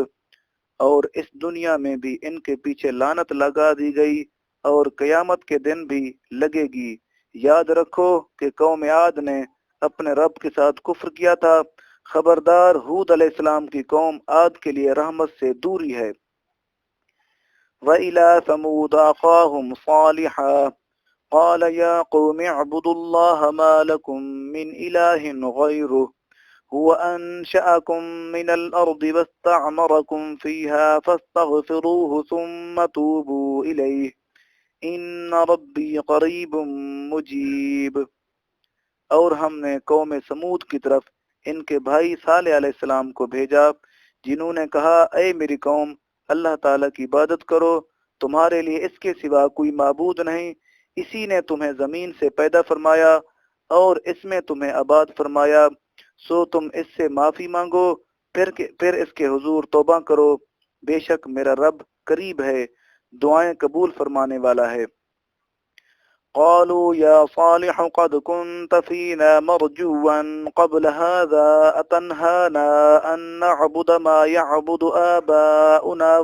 اور اس دنیا میں بھی ان کے پیچھے لعنت لگا دی گئی، اور قیامت کے دن بھی لگے گی۔ یاد رکھو کہ قوم عاد نے اپنے رب کے ساتھ کفر کیا تھا۔ خبردار، ہود علیہ السلام کی قوم عاد کے لیے رحمت سے دوری ہے۔ وَإِلَى ثَمُودَ أَخَاهُمْ صَالِحًا قَالَ يَا قَوْمِ اعْبُدُوا اللَّهَ مَا لَكُمْ مِنْ إِلَٰهٍ غَيْرُهُ هُوَ أَنشَأَكُم مِّنَ الْأَرْضِ وَاسْتَعْمَرَكُمْ فِيهَا فَاسْتَغْفِرُوهُ ثُمَّ تُوبُوا إِلَيْهِ إِنَّ رَبِّي قَرِيبٌ مُجِيبٌ۔ اور ہم نے قوم سمود کی طرف ان کے بھائی صالح علیہ السلام کو بھیجا، جنہوں نے کہا، اے میری قوم، اللہ تعالیٰ کی عبادت کرو، تمہارے لیے اس کے سوا کوئی معبود نہیں۔ اسی نے تمہیں زمین سے پیدا فرمایا اور اس میں تمہیں آباد فرمایا، سو تم اس سے معافی مانگو، پھر اس کے حضور توبہ کرو۔ بے شک میرا رب قریب ہے، دعائیں قبول فرمانے والا ہے۔ قالوا يا صالح قد كنت فينا مرجوا قبل هذا أتنهانا أن نعبد ما يعبد آباؤنا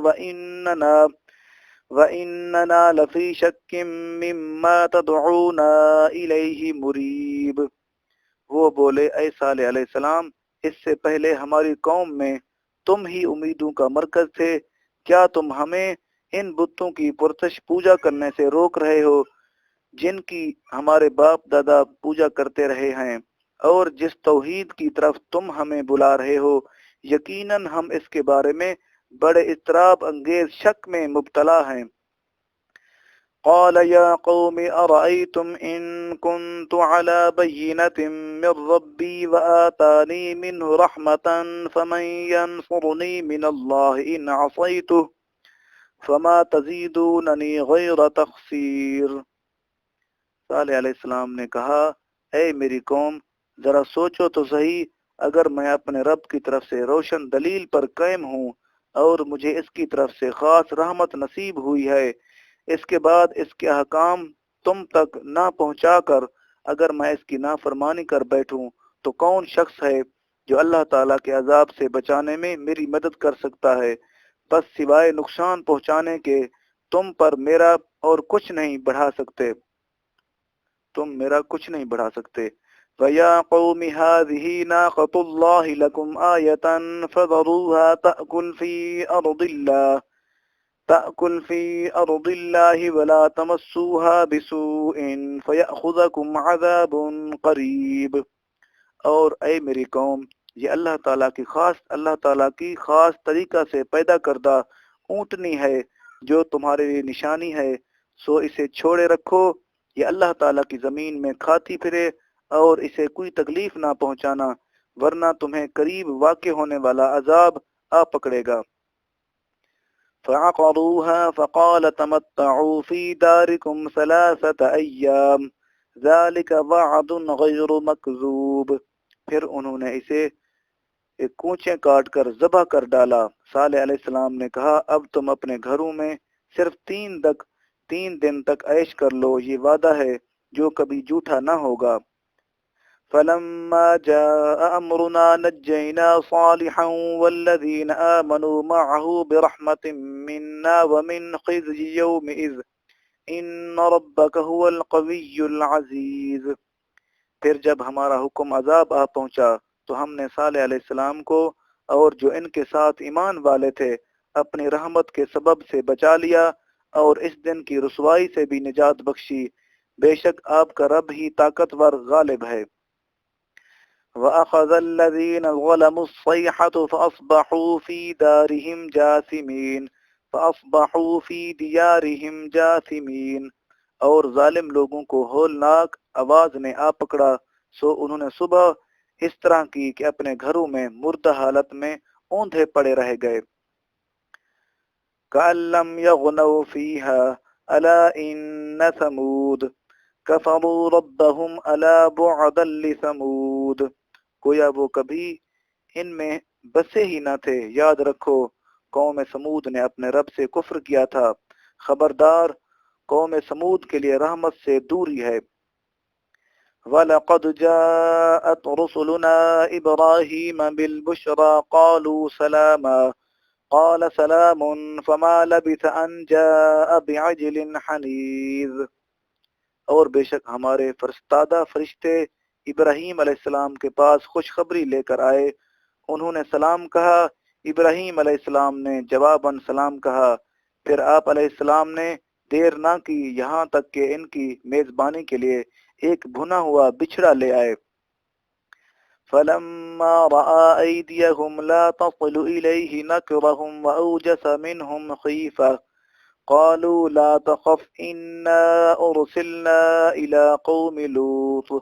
وإننا لفي شك مما تدعونا إليه مريب۔ وہ بولے، اے صالح علیہ السلام، اس سے پہلے ہماری قوم میں تم ہی امیدوں کا مرکز تھے، کیا تم ہمیں ان بتوں کی پرستش پوجا کرنے سے روک رہے ہو جن کی ہمارے باپ دادا پوجا کرتے رہے ہیں، اور جس توحید کی طرف تم ہمیں بلا رہے ہو یقیناً ہم اس کے بارے میں بڑے اضطراب انگیز شک میں مبتلا ہیں۔ قال يا قوم أرأيتم إن كنت على بينة من ربي وآتاني منه رحمة فمن ينصرني من الله إن عصيته فما تزيدونني غير تخسير۔ صالح علیہ السلام نے کہا، اے میری قوم، ذرا سوچو تو صحیح، اگر میں اپنے رب کی طرف سے روشن دلیل پر قائم ہوں اور مجھے اس کی طرف سے خاص رحمت نصیب ہوئی ہے، اس کے بعد اس کے احکام تم تک نہ پہنچا کر اگر میں اس کی نافرمانی کر بیٹھوں تو کون شخص ہے جو اللہ تعالیٰ کے عذاب سے بچانے میں میری مدد کر سکتا ہے؟ بس سوائے نقصان پہنچانے کے تم پر میرا اور کچھ نہیں بڑھا سکتے، تم میرا کچھ نہیں بڑھا سکتے۔ وَيَا قَوْمِ هَٰذِهِ نَاقَةُ اللَّهِ لَكُمْ آيَةً فَذَرُوهَا تَأْكُلْ فِي أَرْضِ اللَّهِ وَلَا تَمَسُّوهَا بِسُوءٍ فَيَأْخُذَكُمْ عَذَابٌ قَرِيبٌ۔ اور اے میری قوم، یہ اللہ تعالیٰ کی خاص طریقہ سے پیدا کردہ اونٹنی ہے جو تمہارے لیے نشانی ہے، سو اسے چھوڑے رکھو، یہ اللہ تعالیٰ کی زمین میں کھاتی پھرے اور اسے کوئی تکلیف نہ پہنچانا، ورنہ تمہیں قریب واقع ہونے والا عذاب آ پکڑے گا۔ فعقروها فقال تمتعوا في داركم 3 أيام ذلك وعد غیر مکذوب۔ پھر انہوں نے اسے ایک کوچے کاٹ کر ذبح کر ڈالا۔ صالح علیہ السلام نے کہا اب تم اپنے گھروں میں صرف 3 دن تک عیش کر لو، یہ وعدہ ہے جو کبھی جھوٹا نہ ہوگا۔ فلما جاء امرنا نجينا صالحا والذين آمنوا معه برحمة منا ومن خزي يومئذ ان ربك هو القوي العزيز۔ پھر جب ہمارا حکم عذاب آ پہنچا تو ہم نے صالح علیہ السلام کو اور جو ان کے ساتھ ایمان والے تھے اپنی رحمت کے سبب سے بچا لیا اور اس دن کی رسوائی سے بھی نجات بخشی، بے شک آپ کا رب ہی طاقتور غالب ہے۔ وَأَخَذَ الَّذِينَ ظَلَمُوا الصَّيْحَةُ فَأَصْبَحُوا فِي دِيَارِهِمْ جَاثِمِينَ۔ اور ظالم لوگوں کو ہولناک آواز نے آ پکڑا، سو انہوں نے صبح اس طرح کی کہ اپنے گھروں میں مردہ حالت میں اوندھے پڑے رہ گئے۔ كَأَن لَّمْ يَغْنَوْا فِيهَا أَلَا إِنَّ ثَمُودَ كَفَرُوا رَبَّهُمْ أَلَا بُعْدًا لِّثَمُودَ۔ گویا وہ کبھی ان میں بسے ہی نہ تھے، یاد رکھو قوم سمود نے اپنے رب سے کفر کیا تھا، خبردار قوم سمود کے لیے رحمت سے دوری ہے۔ وَلَقَدْ جَاءَتْ رُسُلُنَا إِبْرَاهِيمَ بِالْبُشْرَى قَالُوا سَلَامًا قَالَ سَلَامٌ فَمَا لَبِثَ أَن جَاءَ بِعِجْلٍ حَنِيذٍ۔ اور بے شک ہمارے فرستادہ فرشتے ابراہیم علیہ السلام کے پاس خوشخبری لے کر آئے، انہوں نے سلام کہا، ابراہیم علیہ السلام نے جواباً سلام کہا، پھر آپ علیہ السلام نے دیر نہ کی یہاں تک کہ ان کی میزبانی کے لیے ایک بھنا ہوا بچھڑا لے آئے۔ فَلَمَّا رَأَى أَيْدِيَهُمْ لَا تَصِلُ إِلَيْهِ نَكِرَهُمْ وَأَوْجَسَ مِنْهُمْ خِيفَةً قَالُوا لَا تَخَفْ إِنَّا أُرْسِلْنَا إِلَى قَوْمِ لُوطٍ۔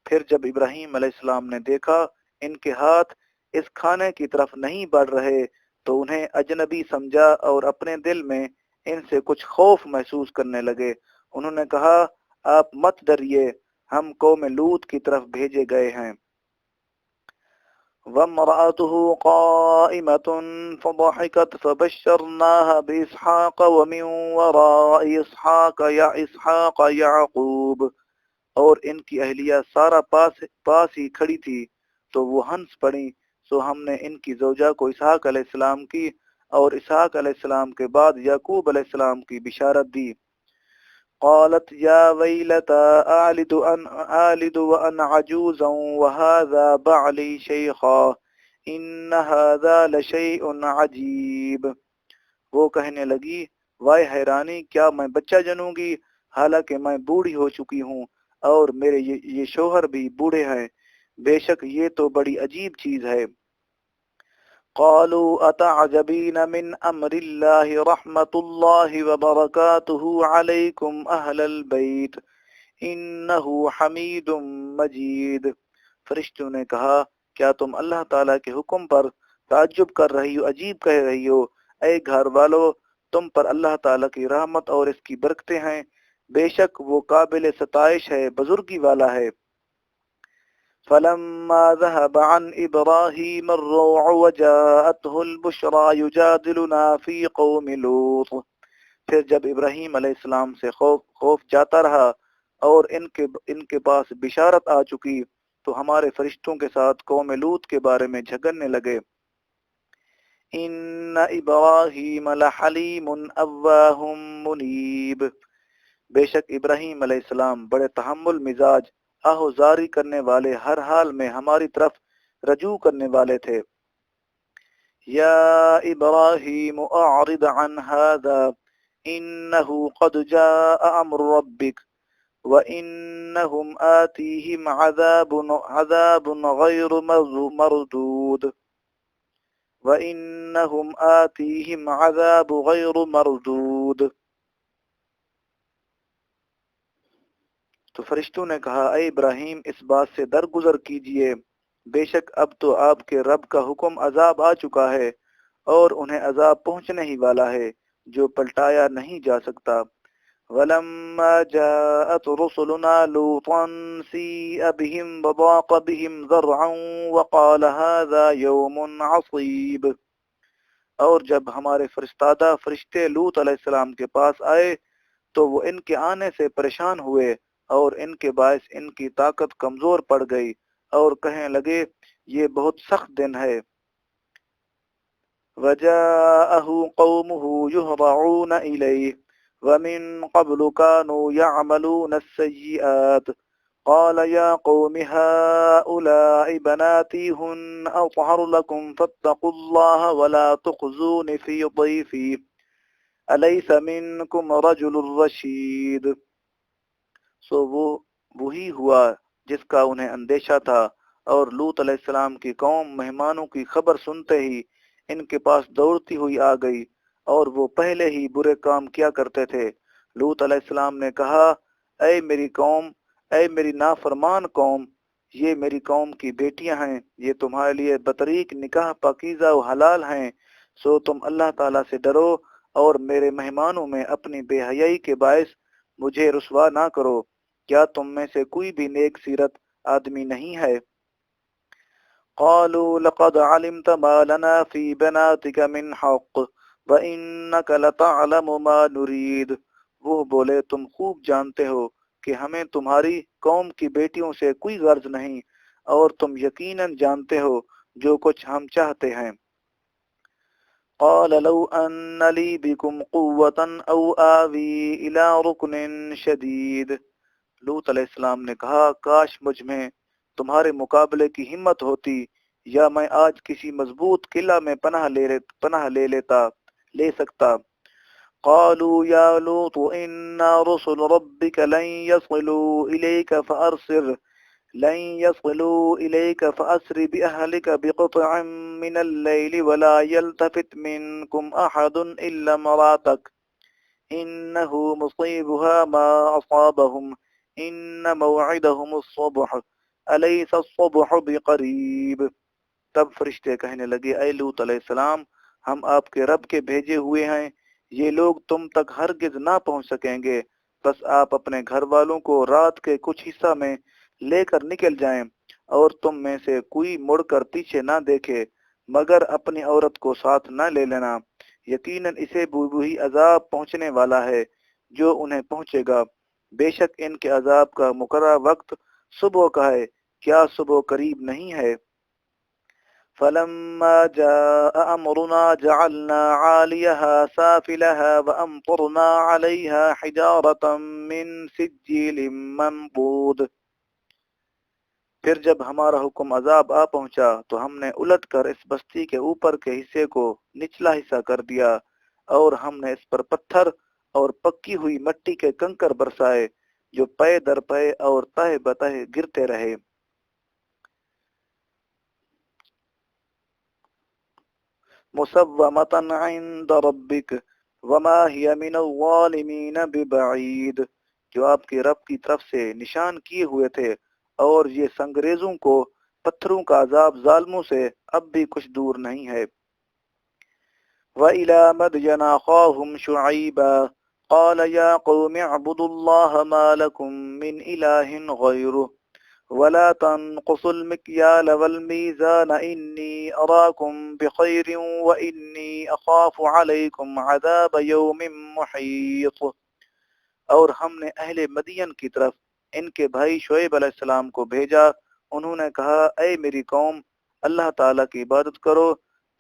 پھر جب ابراہیم علیہ السلام نے دیکھا ان کے ہاتھ اس کھانے کی طرف نہیں بڑھ رہے تو انہیں اجنبی سمجھا اور اپنے دل میں ان سے کچھ خوف محسوس کرنے لگے۔ انہوں نے کہا آپ مت ڈریے، ہم قوم لوط کی طرف بھیجے گئے ہیں۔ وَامْرَأَتُهُ قَائِمَةٌ فَضَحِكَتْ فَبَشَّرْنَاهَا بِإِسْحَاقَ وَمِن وَرَاءِ إِسْحَاقَ يَعْقُوبَ۔ اور ان کی اہلیہ سارہ پاس ہی کھڑی تھی تو وہ ہنس پڑی، سو ہم نے ان کی زوجہ کو اسحاق علیہ السلام کی اور اسحاق علیہ السلام کے بعد یعقوب علیہ السلام کی بشارت دی۔ قالت یا ویلتى آلد وأنا عجوزا وهذا بعلی شیخا ان هذا لشیء عجیب۔ وہ کہنے لگی وائے حیرانی، کیا میں بچہ جنوں گی حالانکہ میں بوڑھی ہو چکی ہوں اور میرے یہ شوہر بھی بوڑھے ہیں، بے شک یہ تو بڑی عجیب چیز ہے۔ قالوا اتعجبین من امر اللہ رحمت اللہ وبرکاتہ علیکم اہل البیت انہ حمید مجید۔ فرشتوں نے کہا کیا تم اللہ تعالیٰ کے حکم پر تعجب کر رہی ہو، عجیب کہہ رہی ہو؟ اے گھر والو، تم پر اللہ تعالیٰ کی رحمت اور اس کی برکتیں ہیں، بے شک وہ قابل ستائش ہے، بزرگی والا ہے۔ فَلَمَّا ذَهَبَ عَنْ إِبْرَاهِيمَ الرُّوعُ وَجَاءَتْهُ الْبُشْرَى يُجَادِلُنَا فِي قَوْمِ لُوطٍ۔ پھر جب ابراہیم علیہ السلام سے خوف جاتا رہا اور ان کے پاس بشارت آ چکی تو ہمارے فرشتوں کے ساتھ قوم لوط کے بارے میں جھگڑنے لگے۔ إِنَّ إِبْرَاهِيمَ لَحَلِيمٌ أَوَّاهٌ مُنِيبٌ۔ بے شک ابراہیم علیہ السلام بڑے تحمل مزاج، آہوزاری کرنے والے، ہر حال میں ہماری طرف رجوع کرنے والے تھے۔ یا ابراہیم اعرض عن هذا انہ قد جاء امر ربک وان وإنهم آتيهم عذاب غير مردود وإنهم آتيهم عذاب غير مردود۔ تو فرشتوں نے کہا اے ابراہیم اس بات سے درگزر کیجئے، بے شک اب تو آپ کے رب کا حکم عذاب آ چکا ہے اور انہیں عذاب پہنچنے ہی والا ہے جو پلٹایا نہیں جا سکتا۔ وَلَمَّا جَاءَتْ رُسُلُنَا لُوطًا سِيءَ بِهِمْ وَضَاقَ بِهِمْ ذَرْعًا وَقَالَ هَذَا يَوْمٌ عَصِيبٌ۔ اور جب ہمارے فرستادہ فرشتے لوط علیہ السلام کے پاس آئے تو وہ ان کے آنے سے پریشان ہوئے اور ان کے باعث ان کی طاقت کمزور پڑ گئی اور کہنے لگے یہ بہت سخت دن ہے۔ وَجَاءَهُ قَوْمُهُ يُهْرَعُونَ إِلَيْهِ وَمِن قَبْلُ كَانُوا يَعْمَلُونَ السَّيِّئَاتِ قَالَ يَا قَوْمِ هَؤُلَاءِ بَنَاتِي هُنَّ أَطْهَرُ لَكُمْ فَاتَّقُوا اللَّهَ وَلَا تُخْزُونِ فِي ضَيْفِي أَلَيْسَ مِنكُمْ رَجُلٌ رَشِيدٌ۔ سو وہ وہی ہوا جس کا انہیں اندیشہ تھا، اور لوط علیہ السلام کی قوم مہمانوں کی خبر سنتے ہی ان کے پاس دوڑتی ہوئی آ گئی، اور وہ پہلے ہی برے کام کیا کرتے تھے۔ لوط علیہ السلام نے کہا اے میری قوم، اے میری نافرمان قوم، یہ میری قوم کی بیٹیاں ہیں، یہ تمہارے لیے بطریق نکاح پاکیزہ و حلال ہیں، سو تم اللہ تعالیٰ سے ڈرو اور میرے مہمانوں میں اپنی بے حیائی کے باعث مجھے رسوا نہ کرو۔ کیا تم میں سے کوئی بھی نیک سیرت آدمی نہیں ہے؟ قالوا لقد علمت ما لنا في بناتك من حق وإنك لتعلم ما نريد۔ وہ بولے تم خوب جانتے ہو کہ ہمیں تمہاری قوم کی بیٹیوں سے کوئی غرض نہیں، اور تم یقیناً جانتے ہو جو کچھ ہم چاہتے ہیں۔ قال لو أن لي بكم قوة أو آوي إلى ركن شديد۔ لوط علیہ السلام نے کہا کاش مجھ میں تمہارے مقابلے کی ہمت ہوتی، یا میں آج کسی مضبوط قلعہ میں پناہ لے سکتا۔ قالوا يا لوط إنا رسل ربك لن يصلوا إليك فأسر بأهلك بقطع من الليل ولا يلتفت منكم أحد إلا امرأتك إنه مصيبها ما أصابهم إن موعدهم الصبح أليس الصبح بقريب۔ تب فرشتے کہنے لگے اے لوط علیہ السلام، ہم آپ کے رب کے بھیجے ہوئے ہیں، یہ لوگ تم تک ہرگز نہ پہنچ سکیں گے، بس آپ اپنے گھر والوں کو رات کے کچھ حصہ میں لے کر نکل جائیں، اور تم میں سے کوئی مڑ کر پیچھے نہ دیکھے، مگر اپنی عورت کو ساتھ نہ لے لینا، یقیناً اسے وہی عذاب پہنچنے والا ہے جو انہیں پہنچے گا، بے شک ان کے عذاب کا مقررہ وقت صبح کا ہے، کیا صبح قریب نہیں ہے؟ فلما جاء أمرنا جعلنا عاليها سافلها وأمطرنا عليها حجارة من سجيل منضود۔ پھر جب ہمارا حکم عذاب آ پہنچا تو ہم نے الٹ کر اس بستی کے اوپر کے حصے کو نچلا حصہ کر دیا، اور ہم نے اس پر پتھر اور پکی ہوئی مٹی کے کنکر برسائے جو پے در پے اور تہہ بتہ گرتے رہے۔ مصومۃ عند ربک وما ہی من الظالمین ببعید، جو آپ کے رب کی طرف سے نشان کیے ہوئے تھے، اور یہ سنگریزوں کو پتھروں کا عذاب ظالموں سے اب بھی کچھ دور نہیں ہے۔ وَإِلَى مَدْيَنَ أَخَاهُمْ شُعَيْبًا قَالَ يَا قَوْمِ اعْبُدُوا اللَّهَ مَا لَكُمْ مِنْ إِلَٰهٍ غَيْرُهُ وَلَا تَنقُصُوا الْمِكْيَالَ وَالْمِيزَانَ إِنِّي أَرَاكُمْ بِخَيْرٍ وَإِنِّي أَخَافُ عَلَيْكُمْ عَذَابَ يَوْمٍ مُحِيطٍ۔ اور ہم نے اہل مدین کی طرف ان کے بھائی شعیب علیہ السلام کو بھیجا، انہوں نے کہا اے میری قوم، اللہ تعالیٰ کی عبادت کرو،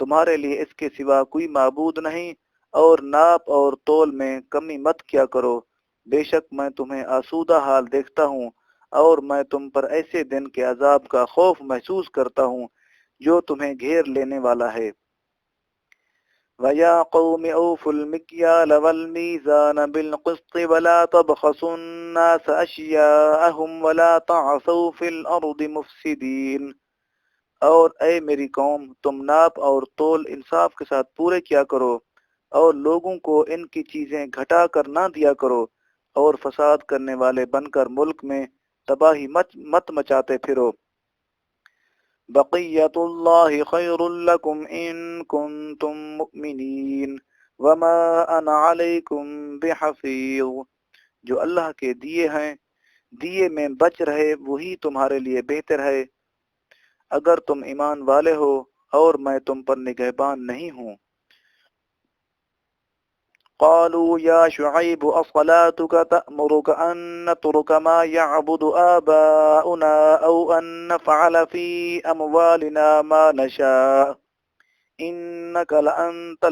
تمہارے لیے اس کے سوا کوئی معبود نہیں، اور ناپ اور تول میں کمی مت کیا کرو، بے شک میں تمہیں آسودہ حال دیکھتا ہوں، اور میں تم پر ایسے دن کے عذاب کا خوف محسوس کرتا ہوں جو تمہیں گھیر لینے والا ہے۔ وَيَا قَوْمِ أَوْفُوا الْمِكْيَالَ وَالْمِيزَانَ بِالْقِسْطِ وَلَا تَبْخَسُوا النَّاسَ أَشْيَاءَهُمْ وَلَا تَعْثَوْا فِي الْأَرْضِ مُفْسِدِينَ۔ اور اے میری قوم، تم ناپ اور تول انصاف کے ساتھ پورے کیا کرو، اور لوگوں کو ان کی چیزیں گھٹا کر نہ دیا کرو، اور فساد کرنے والے بن کر ملک میں تباہی مت مچاتے پھرو۔ بقیت اللہ خیر لکم ان کنتم مؤمنین وما انا علیکم بحفیظ۔ جو اللہ کے دیے میں بچ رہے وہی تمہارے لیے بہتر ہے اگر تم ایمان والے ہو، اور میں تم پر نگہبان نہیں ہوں۔ قالوا یا شعیب اصلاتک تأمرک ان نترک ما یعبد آباؤنا او ان نفعل فی اموالنا ما نشاء انک لانت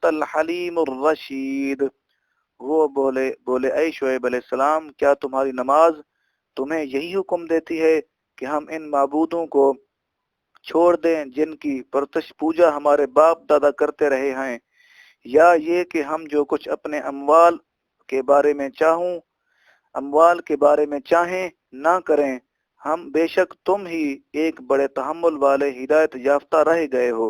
الحلیم الرشید۔ وہ بولے اے شعیب علیہ السلام، کیا تمہاری نماز تمہیں یہی حکم دیتی ہے کہ ہم ان معبودوں کو چھوڑ دیں جن کی پرتش پوجا ہمارے باپ دادا کرتے رہے ہیں، یا یہ کہ ہم جو کچھ اپنے اموال کے بارے میں چاہیں نہ کریں؟ ہم بے شک تم ہی ایک بڑے تحمل والے ہدایت یافتہ رہ گئے ہو۔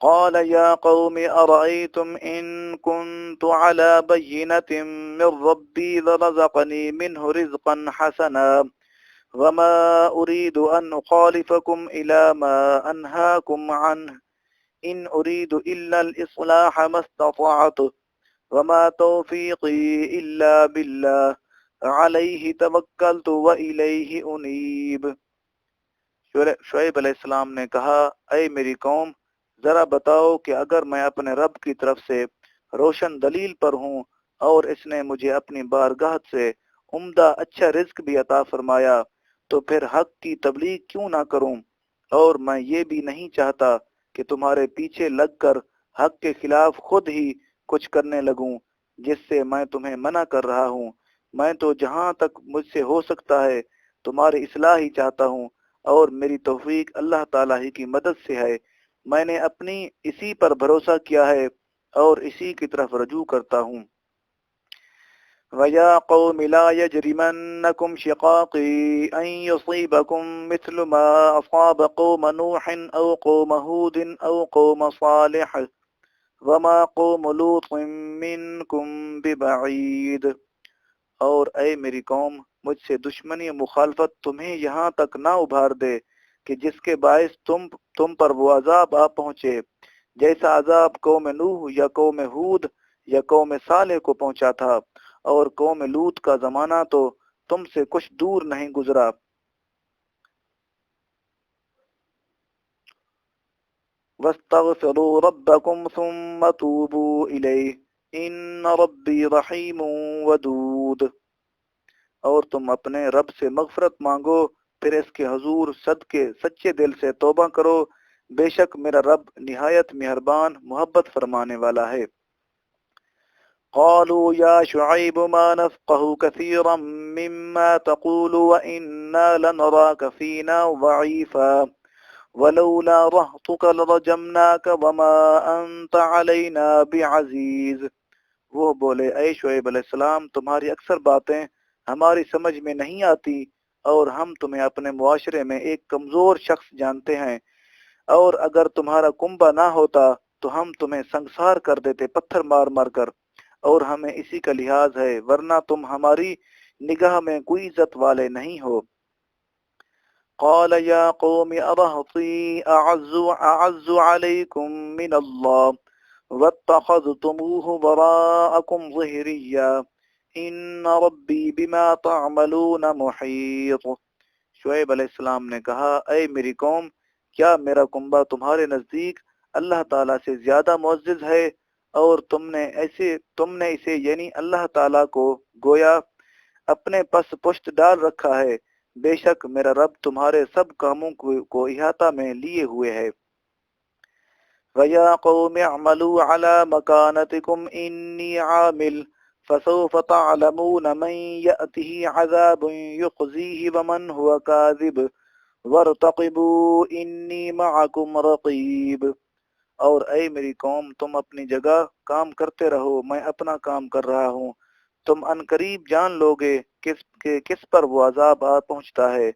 قال يا قوم أرأيتم إن كنت على بينة من ربي لرزقني منه رزقا حسنا وما أريد أن أخالفكم إلى ما أنهاكم عنه إن أريد إلا الإصلاح ما استطعت وما توفيقي إلا بالله عليه توكلت وإليه أنيب۔ شعیب علیہ السلام نے کہا، اے میری قوم، ذرا بتاؤ کہ اگر میں اپنے رب کی طرف سے روشن دلیل پر ہوں اور اس نے مجھے اپنی بارگاہ سے عمدہ اچھا رزق بھی عطا فرمایا تو پھر حق کی تبلیغ کیوں نہ کروں؟ اور میں یہ بھی نہیں چاہتا کہ تمہارے پیچھے لگ کر حق کے خلاف خود ہی کچھ کرنے لگوں جس سے میں تمہیں منع کر رہا ہوں۔ میں تو جہاں تک مجھ سے ہو سکتا ہے تمہاری اصلاح ہی چاہتا ہوں، اور میری توفیق اللہ تعالیٰ ہی کی مدد سے ہے۔ میں نے اپنی اسی پر بھروسہ کیا ہے اور اسی کی طرف رجوع کرتا ہوں۔ وَيَا قَوْمِ لَا يَجْرِمَنَّكُمْ شِقَاقِي أَن يُصِيبَكُم مِّثْلُ مَا أَصَابَ قَوْمَ نُوحٍ أَوْ قَوْمَ هُودٍ أَوْ قَوْمَ صَالِحٍ وَمَا قَوْمُ لُوطٍ مِّنكُم بِبَعِيدٍ۔ اور اے میری قوم، مجھ سے دشمنی و مخالفت تمہیں یہاں تک نہ ابھار دے کہ جس کے باعث تم پر وہ عذاب آ پہنچے جیسا عذاب قوم نوح یا قوم ہود یا قوم صالح کو پہنچا تھا، اور قوم لوط کا زمانہ تو تم سے کچھ دور نہیں گزرا۔ وَاسْتَغْفِرُوا رَبَّكُمْ ثُمَّ تُوبُوا إِلَيْهِ إِنَّ رَبِّي رَحِيمٌ وَدُودٌ۔ اور تم اپنے رب سے مغفرت مانگو، پھر اس کے حضور سچے دل سے توبہ کرو، بے شک میرا رب نہایت مہربان محبت فرمانے والا ہے۔ قالوا یا شعیب ما نفقه كثيرا مما تقول وإنا لنراك فينا ضعيفا ولولا رهطك لرجمناك وما أنت علينا بعزيز۔ وہ بولے اے شعیب علیہ السلام، تمہاری اکثر باتیں ہماری سمجھ میں نہیں آتی، اور ہم تمہیں اپنے معاشرے میں ایک کمزور شخص جانتے ہیں، اور اگر تمہارا کنبہ نہ ہوتا تو ہم تمہیں سنگسار کر دیتے پتھر مار مار کر، اور ہمیں اسی کا لحاظ ہے، ورنہ تم ہماری نگاہ میں کوئی عزت والے نہیں ہو۔ قال یا قوم ارہطی اعز علیکم من اللہ واتخذتموه وراءکم ظہریا ان ربی بما تعملون محیط۔ شعیب علیہ السلام نے کہا، اے میری قوم، کیا میرا کنبہ تمہارے نزدیک اللہ تعالیٰ سے زیادہ معزز ہے، اور تم نے اسے یعنی اللہ تعالیٰ کو گویا اپنے پس پشت ڈال رکھا ہے؟ بے شک میرا رب تمہارے سب کاموں کو احاطہ میں لیے ہوئے ہے۔ وَيَا قَوْمِ اعْمَلُوا عَلَى مَكَانَتِكُمْ إِنِّي عَامِلٌ فَسَوْفَ تَعْلَمُونَ مَن يَأْتِهِ عَذَابٌ يُخْزِيهِ وَمَنْ هُوَ كَاذِبٌ وَارْتَقِبُوا إِنِّي مَعَكُمْ رَقِيبٌ۔ اور اے میری قوم تم اپنی جگہ کام کرتے رہو، میں اپنا کام کر رہا ہوں، تم عنقریب جان لوگے کس پر وہ عذاب آ پہنچتا ہے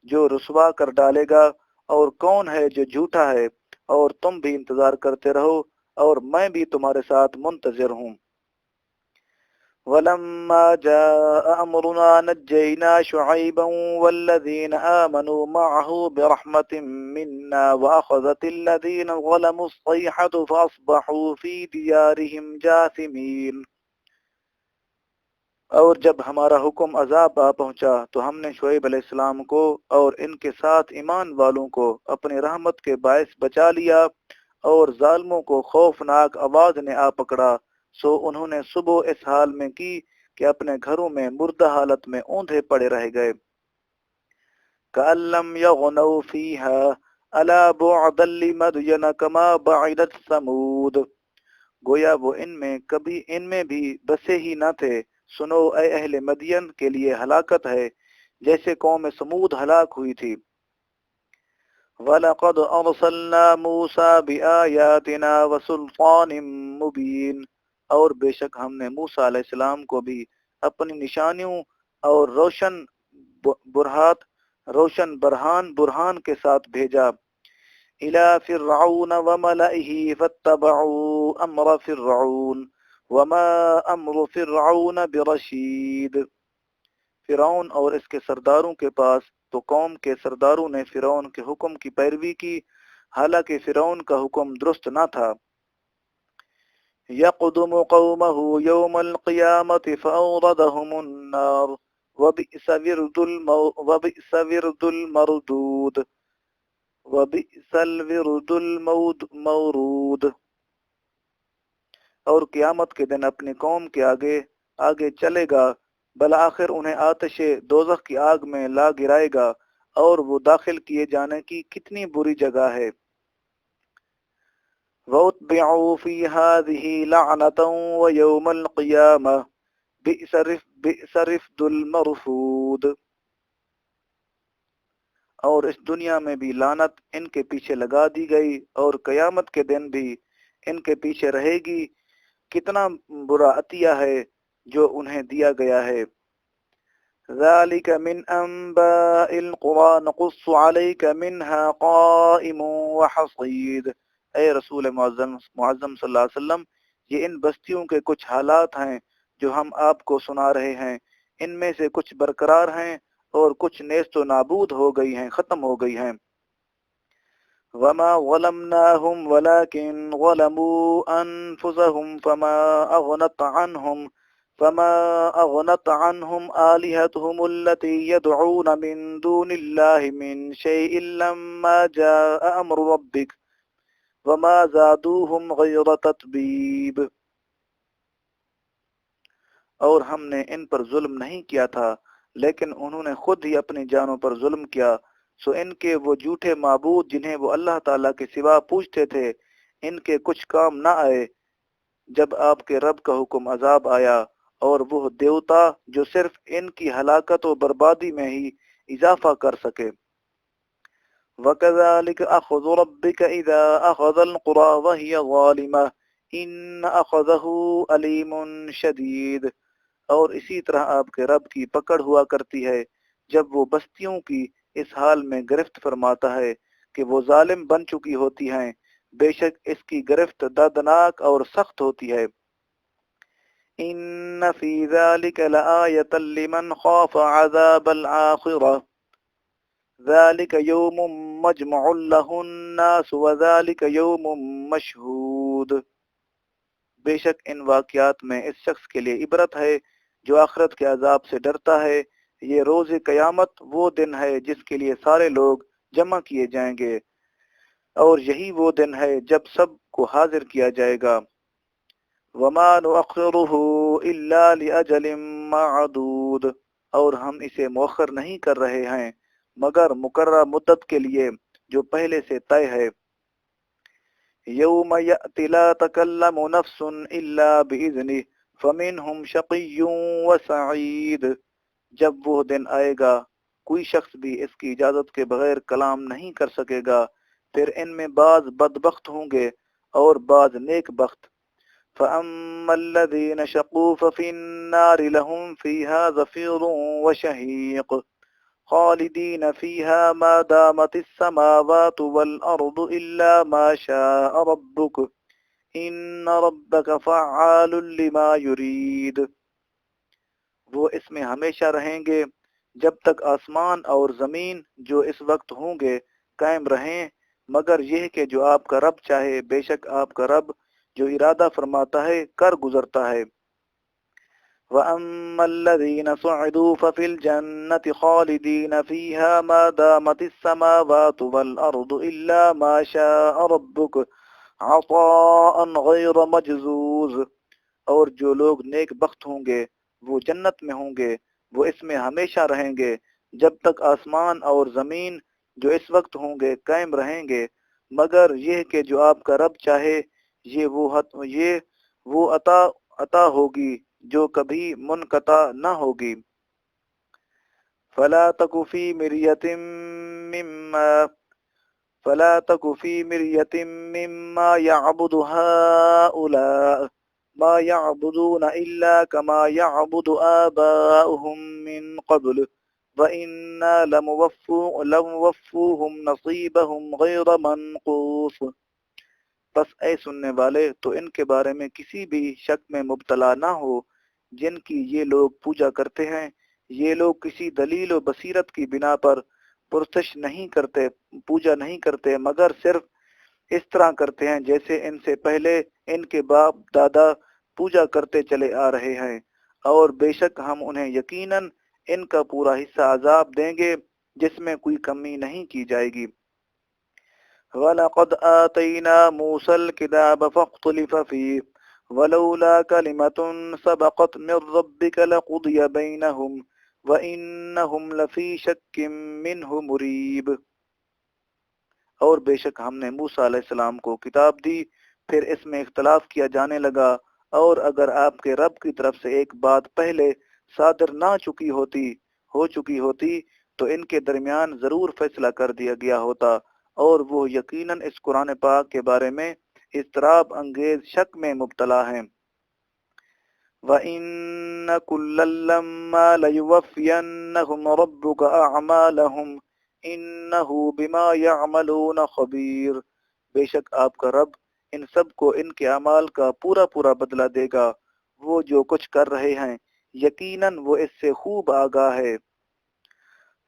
جو رسوا کر ڈالے گا، اور کون ہے جو جھوٹا ہے، اور تم بھی انتظار کرتے رہو اور میں بھی تمہارے ساتھ منتظر ہوں۔ وَلَمَّا جَاءَ أَمْرُنَا نَجَّيْنَا شُعَيْبًا وَالَّذِينَ آمَنُوا مَعَهُ بِرَحْمَةٍ مِنَّا وَأَخَذَتِ الَّذِينَ ظَلَمُوا الصَّيْحَةُ فَأَصْبَحُوا فِي دِيَارِهِمْ جَاثِمِينَ۔ اور جب ہمارا حکم عذاب آ پہنچا تو ہم نے شعیب علیہ السلام کو اور ان کے ساتھ ایمان والوں کو اپنی رحمت کے باعث بچا لیا، اور ظالموں کو خوفناک آواز نے آ پکڑا، سو انہوں نے صبح اس حال میں کی کہ اپنے گھروں میں مردہ حالت میں اوندھے پڑے رہ گئے۔ كَأَن لَّمْ يَغْنَوْا فِيهَا أَلَا بُعْدًا لِّمَدْيَنَ كَمَا بَعِدَتْ ثَمُودُ۔ گویا وہ ان میں بھی بسے ہی نہ تھے، سنو اے اہل مدین کے لیے ہلاکت ہے جیسے قوم سمود ہلاک ہوئی تھی۔ وَلَقَدْ أَرْسَلْنَا مُوسَىٰ بِآيَاتِنَا وَسُلْطَانٍ مُبِينٍ، اور بے شک ہم نے موسیٰ علیہ السلام کو بھی اپنی نشانیوں اور برہان کے ساتھ بھیجا۔ إِلَى فِرْعَوْنَ وَمَلَئِهِ فَاتَّبَعُوا أَمْرَ فِرْعَوْنَ وَمَا أَمْرُ فِرْعَوْنَ بِرَشِيدٍ۔ فرعون اور اس کے سرداروں کے پاس تو قوم کے سرداروں نے فرعون کے حکم کی پیروی کی، حالانکہ فرعون کا حکم درست نہ تھا۔ يَقْدُمُ قَوْمَهُ يَوْمَ الْقِيَامَةِ فَأَوْرَدَهُمُ النَّارَ وَبِئْسَ وِرْدُ الْمَرْدُودِ۔ وَبِئْسَ الْوِرْدُ الْمَوْرُودُ۔ اور قیامت کے دن اپنی قوم کے آگے چلے گا، بالآخر انہیں آتش دوزخ کی آگ میں لا گرائے گا، اور وہ داخل کیے جانے کی کتنی بری جگہ ہے۔ وَأُتْبِعُوا فِي هَٰذِهِ لَعْنَةً وَيَوْمَ الْقِيَامَةِ بِئْسَ رِفْدُ الْمَرْفُودُ۔ اور اس دنیا میں بھی لعنت ان کے پیچھے لگا دی گئی، اور قیامت کے دن بھی ان کے پیچھے رہے گی، کتنا برا عطیہ ہے جو انہیں دیا گیا ہے۔ ذَلِكَ مِنْ أَنْبَاءِ الْقُرَىٰ نَقُصُّ عَلَيْكَ مِنْهَا قَائِمٌ وَحَصِيدٌ۔ اے رسول معظم صلی اللہ علیہ وسلم، یہ ان بستیوں کے کچھ حالات ہیں جو ہم آپ کو سنا رہے ہیں، ان میں سے کچھ برقرار ہیں اور کچھ نیست و نابود ہو گئی ہیں، ختم ہو گئی ہیں۔ وَمَا ظَلَمْنَاهُمْ وَلَٰكِن ظَلَمُوا أَنفُسَهُمْ فَمَا أَغْنَتْ عَنْهُمْ آلِهَتُهُمُ الَّتِي يَدْعُونَ مِن دُونِ اللَّهِ مِن شَيْءٍ لَّمَّا جَاءَ أَمْرُ رَبِّكَ وَمَا زَادُوهُمْ غَيْرَ تَتْبِيبٍ۔ اور ہم نے ان پر ظلم نہیں کیا تھا، لیکن انہوں نے خود ہی اپنی جانوں پر ظلم کیا، سو ان کے وہ جھوٹے معبود جنہیں وہ اللہ تعالیٰ کے سوا پوجتے تھے، ان کے کچھ کام نہ آئے جب آپ کے رب کا حکم عذاب آیا، اور وہ دیوتا جو صرف ان کی ہلاکت و بربادی میں ہی اضافہ کر سکے۔ وَكَذَلِكَ أَخْذُ رَبِّكَ إِذَا أَخَذَ الْقُرَىٰ وَهِيَ ظَالِمَةٌ إِنَّ أَخْذَهُ أَلِيمٌ شَدِيدٌ۔ اور اسی طرح آپ کے رب کی پکڑ ہوا کرتی ہے جب وہ بستیوں کی اس حال میں گرفت فرماتا ہے کہ وہ ظالم بن چکی ہوتی ہیں، بے شک اس کی گرفت دردناک اور سخت ہوتی ہے۔ ان فی ذلک لآیۃ لمن خاف عذاب الآخرہ ذلک یوم مجمع له الناس وذلک یوم مشہود۔ بے شک ان واقعات میں اس شخص کے لیے عبرت ہے جو آخرت کے عذاب سے ڈرتا ہے، یہ روز قیامت وہ دن ہے جس کے لیے سارے لوگ جمع کیے جائیں گے، اور یہی وہ دن ہے جب سب کو حاضر کیا جائے گا۔ وَمَا نُؤَخِّرُهُ إِلَّا لِأَجَلٍ مَّعْدُودٍ، اور ہم اسے مؤخر نہیں کر رہے ہیں مگر مقررہ مدت کے لیے جو پہلے سے طے ہے۔ یوم یأتی لا تکلم نفس الا بإذنہ فمنہم شقی وسعید۔ جب وہ دن آئے گا کوئی شخص بھی اس کی اجازت کے بغیر کلام نہیں کر سکے گا، پھر ان میں بعض بدبخت ہوں گے اور بعض نیک بخت فَأَمَّا الَّذِينَ شَقُوا فَفِي النَّارِ لَهُمْ فِيهَا زَفِيرٌ وَشَهِيقٌ خَالِدِينَ فِيهَا مَا دَامَتِ السَّمَاوَاتُ وَالْأَرْضُ إِلَّا مَا شَاءَ رَبُّكَ إِنَّ رَبَّكَ فَعَّالٌ لِمَا يُرِيدُ۔ وہ اس میں ہمیشہ رہیں گے جب تک آسمان اور زمین جو اس وقت ہوں گے قائم رہیں، مگر یہ کہ جو آپ کا رب چاہے، بے شک آپ کا رب جو ارادہ فرماتا ہے کر گزرتا ہے۔ وَأَمَّا الَّذِينَ صُعِدُوا فَفِي الْجَنَّةِ خَالِدِينَ فِيهَا مَا دَامَتِ السَّمَاوَاتُ وَالْأَرْضُ إِلَّا مَا شَاءَ رَبُّكَ عَطَاءً غَيْرَ مَجْذُوذٍ۔ اور جو لوگ نیک بخت ہوں گے وہ جنت میں ہوں گے، وہ اس میں ہمیشہ رہیں گے جب تک آسمان اور زمین جو اس وقت ہوں گے قائم رہیں گے، مگر یہ کہ جو آپ کا رب چاہے یہ وہ عطا ہوگی جو کبھی منقطع نہ ہوگی۔ فلا تک فی مریۃ مما فلا تک فی مریۃ مما یعبد هؤلاء ما يعبدون إلا كما يعبد آباؤهم من قبل وَإِنَّا لَمُوَفُّوهُمْ نَصِيبَهُمْ غَيْرَ مَنْقُوصٍ۔ بس اے سننے والے تو ان کے بارے میں کسی بھی شک میں مبتلا نہ ہو جن کی یہ لوگ پوجا کرتے ہیں، یہ لوگ کسی دلیل و بصیرت کی بنا پر پرستش نہیں کرتے، پوجا نہیں کرتے، مگر صرف اس طرح کرتے ہیں جیسے ان سے پہلے ان کے باپ دادا پوجا کرتے چلے آ رہے ہیں، اور بے شک ہم انہیں یقیناً ان کا پورا حصہ عذاب دیں گے جس میں کوئی کمی نہیں کی جائے گی۔ وَلَقَدْ آتَيْنَا مُوسَى الْكِتَابَ فَاخْتُلِفَ فِيهِ وَلَوْلَا كَلِمَةٌ سَبَقَتْ مِنْ رَبِّكَ لَقُضِيَ بَيْنَهُمْ وَإِنَّهُمْ لَفِي شَكٍّ مِّنْهُ مُرِيبٍ۔ اور بے شک ہم نے موسیٰ علیہ السلام کو کتاب دی، پھر اس میں اختلاف کیا جانے لگا، اور اگر آپ کے رب کی طرف سے ایک بات پہلے صادر نہ ہو چکی ہوتی تو ان کے درمیان ضرور فیصلہ کر دیا گیا ہوتا، اور وہ یقیناً اس قرآن پاک کے بارے میں اضطراب انگیز شک میں مبتلا ہیں۔ وَإِنَّ كُلًّا لَّمَّا لَيُوَفِّيَنَّهُمْ رَبُّكَ أَعْمَالَهُمْ إِنَّهُ بِمَا يَعْمَلُونَ خَبِيرٌ۔ بے شک آپ کا رب ان سب کو ان کے اعمال کا پورا پورا بدلہ دے گا، وہ جو کچھ کر رہے ہیں یقیناً وہ اس سے خوب آگاہ ہے۔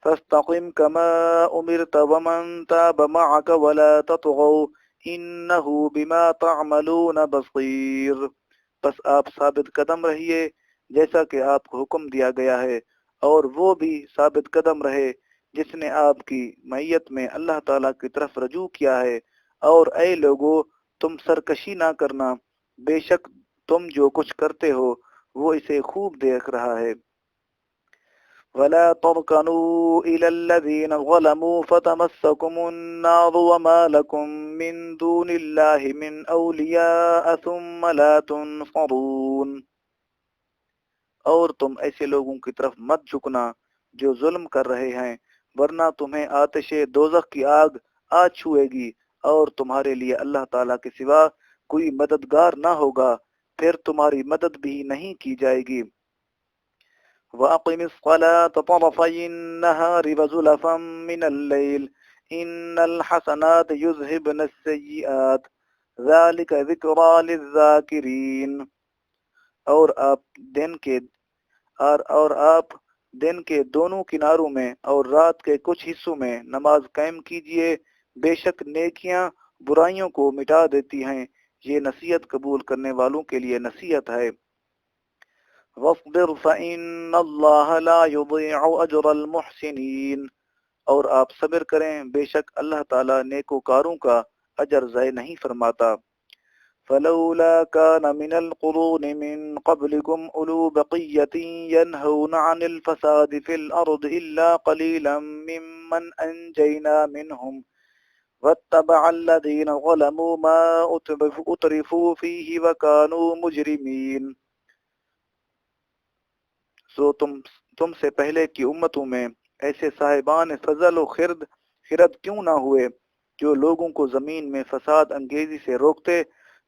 فَاسْتَقِمْ كَمَا أُمِرْتَ وَمَنْ تَابَ مَعَكَ وَلَا تَطْغَوْا إِنَّهُ بِمَا تَعْمَلُونَ بَصِيرٌ۔ بس آپ ثابت قدم رہیے جیسا کہ آپ کو حکم دیا گیا ہے، اور وہ بھی ثابت قدم رہے جس نے آپ کی معیت میں اللہ تعالیٰ کی طرف رجوع کیا ہے، اور اے لوگو تم سرکشی نہ کرنا، بے شک تم جو کچھ کرتے ہو وہ اسے خوب دیکھ رہا ہے۔ وَلَا تَرْكَنُوا إِلَى الَّذِينَ ظَلَمُوا فَتَمَسَّكُمُ النَّارُ وَمَا لَكُم مِّن دُونِ اللَّهِ مِنْ أَوْلِيَاءَ ثُمَّ لَا تُنصَرُونَ۔ اور تم ایسے لوگوں کی طرف مت جھکنا جو ظلم کر رہے ہیں، ورنہ تمہیں آتش دوزخ کی آگ آ چھوئے گی، اور تمہارے لیے اللہ تعالیٰ کے سوا کوئی مددگار نہ ہوگا، پھر تمہاری مدد بھی نہیں کی جائے گی۔ وَأَقِمِ الصَّلَاةَ طَرَفَيِ النَّهَارِ وَزُلَفًا مِّنَ اللَّيْلِ إِنَّ الْحَسَنَاتِ يُذْهِبْنَ السَّيِّئَاتِ ذَلِكَ ذِكْرَى لِلذَّاكِرِينَ۔ اور آپ دن کے دونوں کناروں میں اور رات کے کچھ حصوں میں نماز قائم کیجئے، بے شک نیکیاں برائیوں کو مٹا دیتی ہیں، یہ نصیحت قبول کرنے والوں کے لیے نصیحت ہے۔ وَاصْبِرْ فَإِنَّ اللَّهَ لَا يُضِيعُ أَجْرَ الْمُحْسِنِينَ۔ اور آپ صبر کریں، بے شک اللہ تعالیٰ نیکوکاروں کا اجر ضائع نہیں فرماتا۔ فَلَوْلَا كَانَ مِنَ الْقُرُونِ مِنْ قَبْلِكُمْ أُولُو بَقِيَّةٍ يَنْهَوْنَ عَنِ الْفَسَادِ فِي الْأَرْضِ إِلَّا قَلِيلًا مِّمَّنْ أَنْجَيْنَا مِنْهُمْ وَاتَّبَعَ الَّذِينَ ظَلَمُوا مَا أُتْرِفُوا فِيهِ وَكَانُوا مُجْرِمِينَ۔ سو تم سے پہلے کی امتوں میں ایسے صاحبان فضل و خرد کیوں نہ ہوئے جو لوگوں کو زمین میں فساد انگیزی سے روکتے،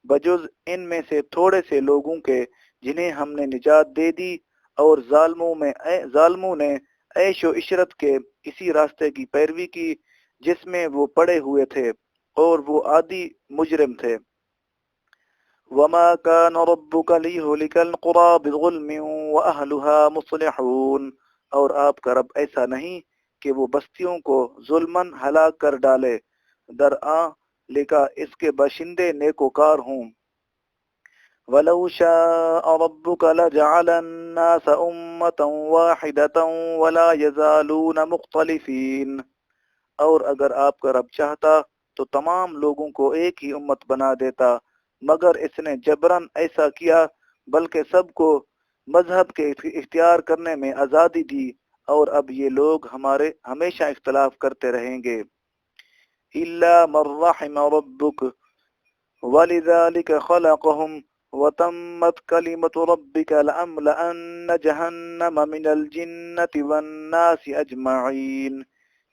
بجز ان میں سے تھوڑے سے لوگوں کے جنہیں ہم نے نجات دے دی، اور ظالموں نے عیش و عشرت کے اسی راستے کی پیروی کی جس میں وہ پڑے ہوئے تھے، اور وہ عادی مجرم تھے۔ وما كان ربك ليهلك القرى بظلم واهلها مصلحون، اور آپ کا رب ایسا نہیں کہ وہ بستیوں کو ظلمن ہلاک کر ڈالے، درآں لکھا اس کے باشندے نیکوکار ہوں۔ وَلَوْ شَاءَ رَبُّكَ لَجَعَلَ النَّاسَ أُمَّةً وَاحِدَةً وَلَا يَزَالُونَ مُخْتَلِفِينَ، اور اگر آپ کا رب چاہتا تو تمام لوگوں کو ایک ہی امت بنا دیتا، مگر اس نے جبراً ایسا کیا، بلکہ سب کو مذہب کے اختیار کرنے میں آزادی دی، اور اب یہ لوگ ہمیشہ اختلاف کرتے رہیں گے۔ إِلَّا مَن رَّحِمَ رَبُّكَ وَلِذَلِكَ خَلَقَهُمْ وَتَمَّتْ كَلِمَةُ رَبِّكَ لَأَمْلَأَنَّ جَهَنَّمَ مِنَ الْجِنَّةِ وَالنَّاسِ أَجْمَعِينَ،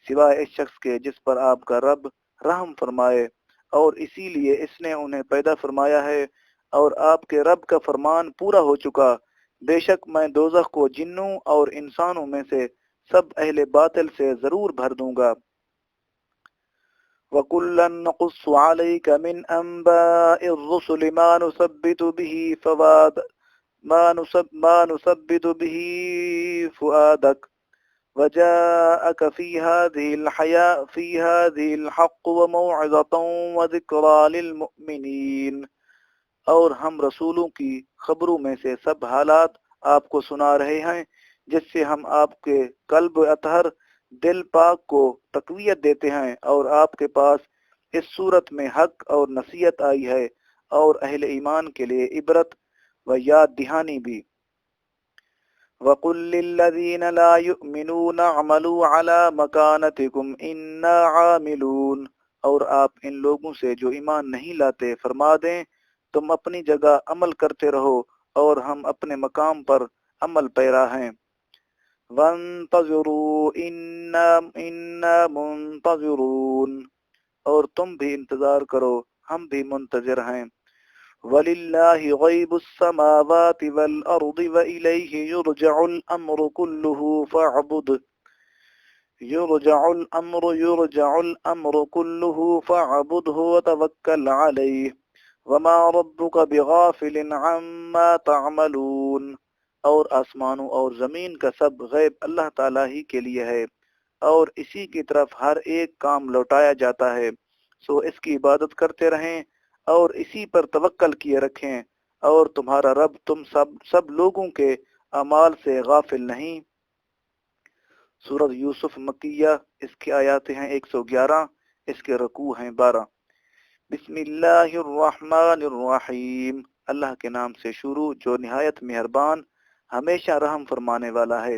سوائے اس شخص کے جس پر آپ کا رب رحم فرمائے، اور اسی لیے اس نے انہیں پیدا فرمایا ہے، اور آپ کے رب کا فرمان پورا ہو چکا، بے شک میں دوزخ کو جنوں اور انسانوں میں سے سب اہل باطل سے ضرور بھر دوں گا۔ وَكُلًّا نَّقُصُّ عَلَيْكَ مِنْ أَنبَاءِ الرُّسُلِ مَا نُثَبِّتُ بِهِ فُؤَادَكَ وَجَاءَكَ فِي هَذِهِ الْحَقُّ وَمَوْعِظَةٌ وَذِكْرَى لِلْمُؤْمِنِينَ، اور ہم رسولوں کی خبروں میں سے سب حالات آپ کو سنا رہے ہیں جس سے ہم آپ کے قلب اطہر دل پاک کو تقویت دیتے ہیں، اور آپ کے پاس اس صورت میں حق اور نصیحت آئی ہے، اور اہل ایمان کے لیے عبرت و یاد دہانی بھی۔ وَقُل لِّلَّذِينَ لَا يُؤْمِنُونَ اعْمَلُوا عَلَىٰ مَكَانَتِكُمْ إِنَّا عَامِلُونَ، اور آپ ان لوگوں سے جو ایمان نہیں لاتے فرما دیں تم اپنی جگہ عمل کرتے رہو، اور ہم اپنے مقام پر عمل پیرا ہیں۔ وَانتَظِرُوا إِنَّا مُنتَظِرُونَ، اور تم بھی انتظار کرو، ہم بھی منتظر ہیں۔ وَلِلَّهِ غَيْبُ السَّمَاوَاتِ وَالْأَرْضِ وَإِلَيْهِ يُرْجَعُ الْأَمْرُ كُلُّهُ فَاعْبُدْهُ وَتَوَكَّلْ عَلَيْهِ وَمَا رَبُّكَ بِغَافِلٍ عَمَّا تَعْمَلُونَ، اور آسمانوں اور زمین کا سب غیب اللہ تعالیٰ ہی کے لیے ہے، اور اسی کی طرف ہر ایک کام لوٹایا جاتا ہے، سو اس کی عبادت کرتے رہیں اور اسی پر توکل کیے رکھیں، اور تمہارا رب تم سب لوگوں کے اعمال سے غافل نہیں۔ سورۃ یوسف مکیہ، اس کی آیات ہیں 111، اس کے رکوع ہیں 12۔ بسم اللہ الرحمن الرحیم، اللہ کے نام سے شروع جو نہایت مہربان ہمیشہ رحم فرمانے والا ہے۔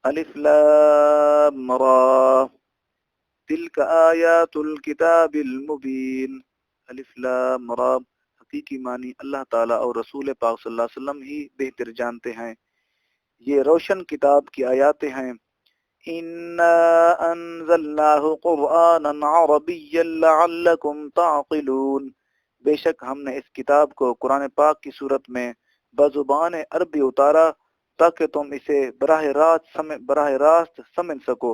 الف لام را تلک آیات الکتاب المبین۔ الف لام را، حقیقی معنی اللہ تعالیٰ اور رسول پاک صلی اللہ علیہ وسلم ہی بہتر جانتے ہیں، یہ روشن کتاب کی آیاتیں ہیں۔ اِنَّا أَنزَلْنَاهُ قُرْآنًا عَرَبِيًّا لَعَلَّكُمْ تَعْقِلُونَ، بے شک ہم نے اس کتاب کو قرآن پاک کی صورت میں بزبان عربی اتارا تاکہ تم اسے براہ راست سمجھ سکو۔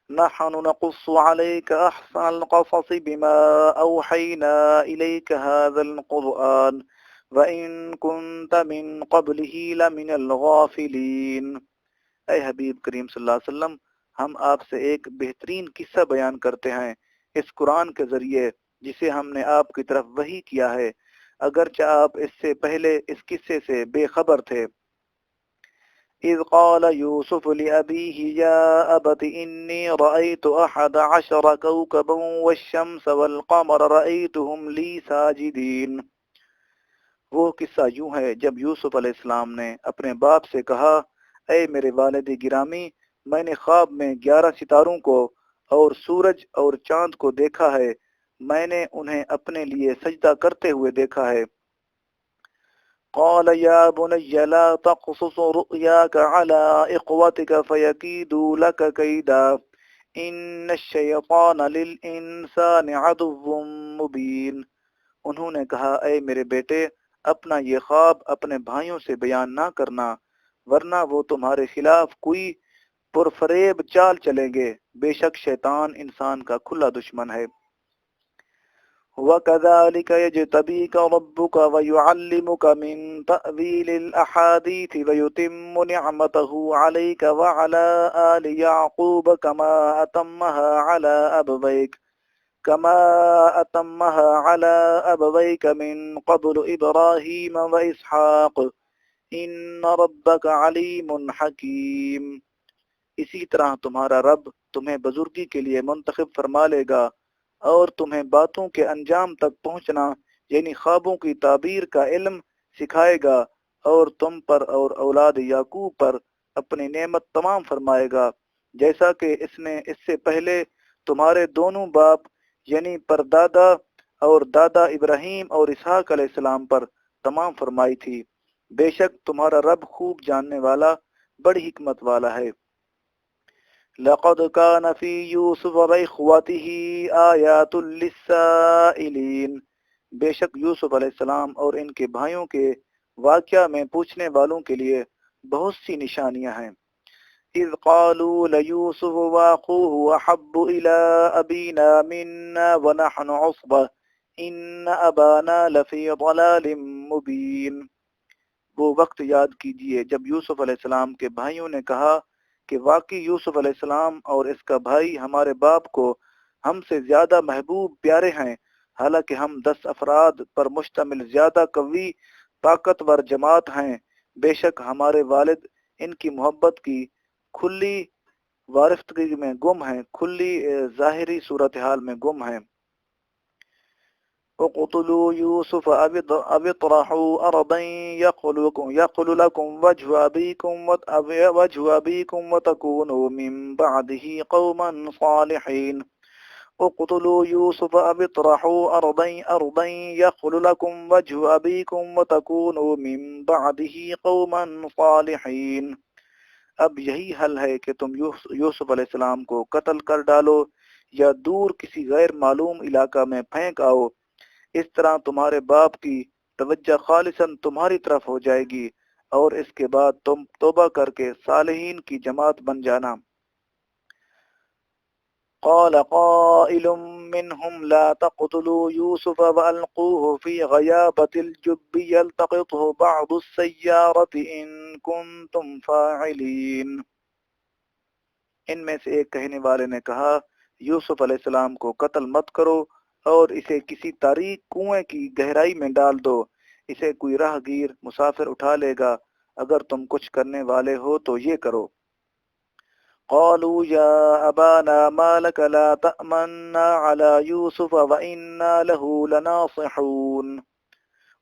نَحْنُ نَقُصُّ عَلَيْكَ أَحْسَنَ الْقَصَصِ بِمَا أَوْحَيْنَا إِلَيْكَ هَذَا الْقُرْآنَ وَإِن كُنتَ مِن قَبْلِهِ لَمِنَ الْغَافِلِينَ، اے حبیب کریم صلی اللہ علیہ وسلم، ہم آپ سے ایک بہترین قصہ بیان کرتے ہیں اس قرآن کے ذریعے جسے ہم نے آپ کی طرف وحی کیا ہے، اگرچہ آپ اس سے پہلے اس قصے سے بے خبر تھے۔ اذ قال یوسف لأبیہ یا ابت انی رأیت 11 کوکبا والشمس والقمر رأیتهم لی ساجدین، وہ قصہ یوں ہے جب یوسف علیہ السلام نے اپنے باپ سے کہا، اے میرے والد گرامی، میں نے خواب میں 11 ستاروں کو اور سورج اور چاند کو دیکھا ہے، میں نے انہیں اپنے لیے سجدہ کرتے ہوئے دیکھا ہے۔ قال یا بنی لا تقصص رؤیاک علی اخوتک فیکیدوا لک کیدا، ان الشیطان للانسان عدو مبین۔ انہوں نے کہا اے میرے بیٹے اپنا یہ خواب اپنے بھائیوں سے بیان نہ کرنا، ورنہ وہ تمہارے خلاف کوئی پرفریب چال چلیں گے، بے شک شیطان انسان کا کھلا دشمن ہے۔ وَكَذَلِكَ يَجْتَبِيكَ رَبُّكَ وَيُعَلِّمُكَ مِن تَأْوِيلِ الْأَحَادِيثِ وَيُتِمُّ نِعْمَتَهُ عَلَيْكَ وَعَلَى آلِ يَعْقُوبَ كَمَا أَتَمَّهَا عَلَى أَبَوَيْكَ مِن قَبْلُ إِبْرَاهِيمَ وَإِسْحَاقَ إِنَّ رَبَّكَ عَلِيمٌ حَكِيمٌ۔ اسی طرح تمہارا رب تمہیں بزرگی کے لیے منتخب فرما لے گا اور تمہیں باتوں کے انجام تک پہنچنا یعنی خوابوں کی تعبیر کا علم سکھائے گا، اور تم پر اور اولاد یعقوب پر اپنی نعمت تمام فرمائے گا، جیسا کہ اس نے اس سے پہلے تمہارے دونوں باپ یعنی پردادا اور دادا ابراہیم اور اسحاق علیہ السلام پر تمام فرمائی تھی۔ بے شک تمہارا رب خوب جاننے والا بڑی حکمت والا ہے۔ لقد كان في يوسف وإخوته آيات للسائلين، بے شک یوسف علیہ السلام اور ان کے بھائیوں کے واقعہ میں پوچھنے والوں کے لیے بہت سی نشانیاں ہیں۔ اذ قالوا ليوسف واخوه احب الى ابينا منا ونحن عصبة ان ابانا لفي ضلال مبين۔ وہ وقت یاد کیجئے جب یوسف علیہ السلام کے بھائیوں نے کہا کہ واقعی یوسف علیہ السلام اور اس کا بھائی ہمارے باپ کو ہم سے زیادہ محبوب پیارے ہیں، حالانکہ ہم 10 افراد پر مشتمل زیادہ قوی طاقتور جماعت ہیں۔ بے شک ہمارے والد ان کی محبت کی کھلی وارفتگی میں گم ہیں، کھلی ظاہری صورتحال میں گم ہیں۔ اقتلوا يوسف أو اطرحوا أرضا يخل لكم وجه أبيكم وتكونوا من بعده قوما صالحين۔ اقتلوا يوسف أو اطرحوا أرضا يخل لكم وجه أبيكم وتكونوا من بعده قوما صالحين۔ اب یہی حل ہے کہ تم یوسف علیہ السلام کو قتل کر ڈالو یا دور کسی غیر معلوم علاقہ میں پھینک آؤ، اس طرح تمہارے باپ کی توجہ خالصاً تمہاری طرف ہو جائے گی، اور اس کے بعد تم توبہ کر کے صالحین کی جماعت بن جانا۔ قال قائل منهم لا تقتلوا يوسف وألقوه في غيابة الجب يلتقطه بعض السيارة إن كنتم فاعلين۔ ان میں سے ایک کہنے والے نے کہا یوسف علیہ السلام کو قتل مت کرو اور اسے کسی تاریک کنویں کی گہرائی میں ڈال دو، اسے کوئی راہ گیر مسافر اٹھا لے گا، اگر تم کچھ کرنے والے ہو تو یہ کرو۔ قالوا یا ابانا ما لك لا تأمنا على یوسف وإنا له لناصحون۔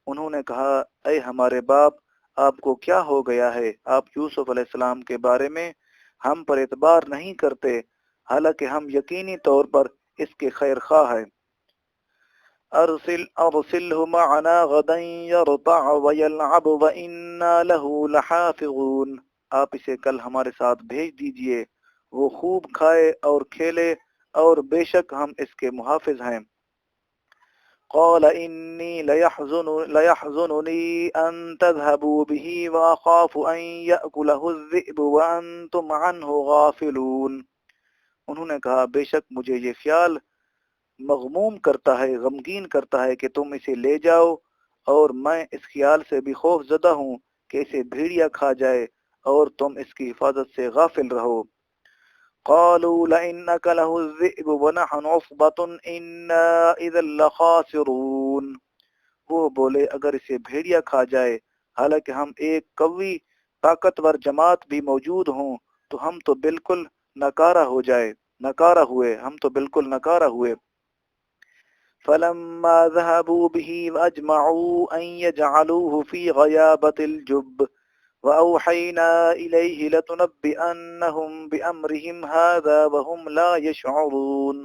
انہوں نے کہا اے ہمارے باپ، آپ کو کیا ہو گیا ہے؟ آپ یوسف علیہ السلام کے بارے میں ہم پر اعتبار نہیں کرتے، حالانکہ ہم یقینی طور پر اس کے خیر خواہ ہیں۔ ارسلہ معنا غدا يرتع ويلعب وإنا له لحافظون۔ آپ اسے کل ہمارے ساتھ بھیج دیجئے، وہ خوب کھائے اور کھیلے، اور بے شک ہم اس کے محافظ ہیں۔ قال انی لیحزننی ان تذهبوا به واخاف ان یأکلہ الذئب وانتم عنہ غافلون۔ انہوں نے کہا بے شک مجھے یہ خیال مغموم کرتا ہے، غمگین کرتا ہے کہ تم اسے لے جاؤ، اور میں اس خیال سے بھی خوف زدہ ہوں کہ اسے بھیڑیا کھا جائے اور تم اس کی حفاظت سے غافل رہو۔ قالوا لئن أكله الذئب ونحن عصبة إنا إذا لخاسرون۔ وہ بولے اگر اسے بھیڑیا کھا جائے حالانکہ ہم ایک قوی طاقتور جماعت بھی موجود ہوں تو ہم تو بالکل نکارہ ہوئے۔ فلما ذهبوا به وأجمعوا أن يجعلوه في غيابة الجب وأوحينا إليه لتنبئنهم بأمرهم هذا وهم لا يشعرون۔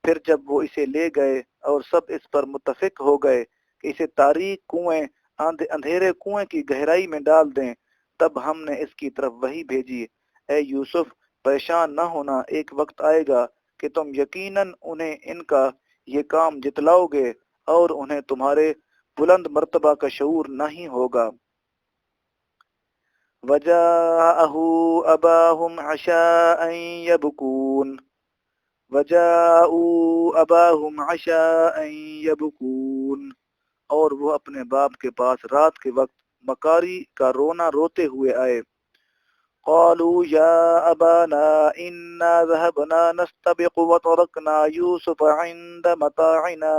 پھر جب وہ اسے لے گئے اور سب اس پر متفق ہو گئے کہ اسے تاریک کنویں اندھیرے کنویں کی گہرائی میں ڈال دیں، تب ہم نے اس کی طرف وحی بھیجی اے یوسف پریشان نہ ہونا، ایک وقت آئے گا کہ تم یقیناً انہیں ان کا یہ کام جتلاؤ گے اور انہیں تمہارے بلند مرتبہ کا شعور نہیں ہوگا۔ وجاءه أباهم عشاء يبكون وجاءوا أباهم عشاء يبكون اور وہ اپنے باپ کے پاس رات کے وقت مکاری کا رونا روتے ہوئے آئے۔ قالوا يا أبانا إنا ذهبنا نستبق وتركنا يوسف عند متاعنا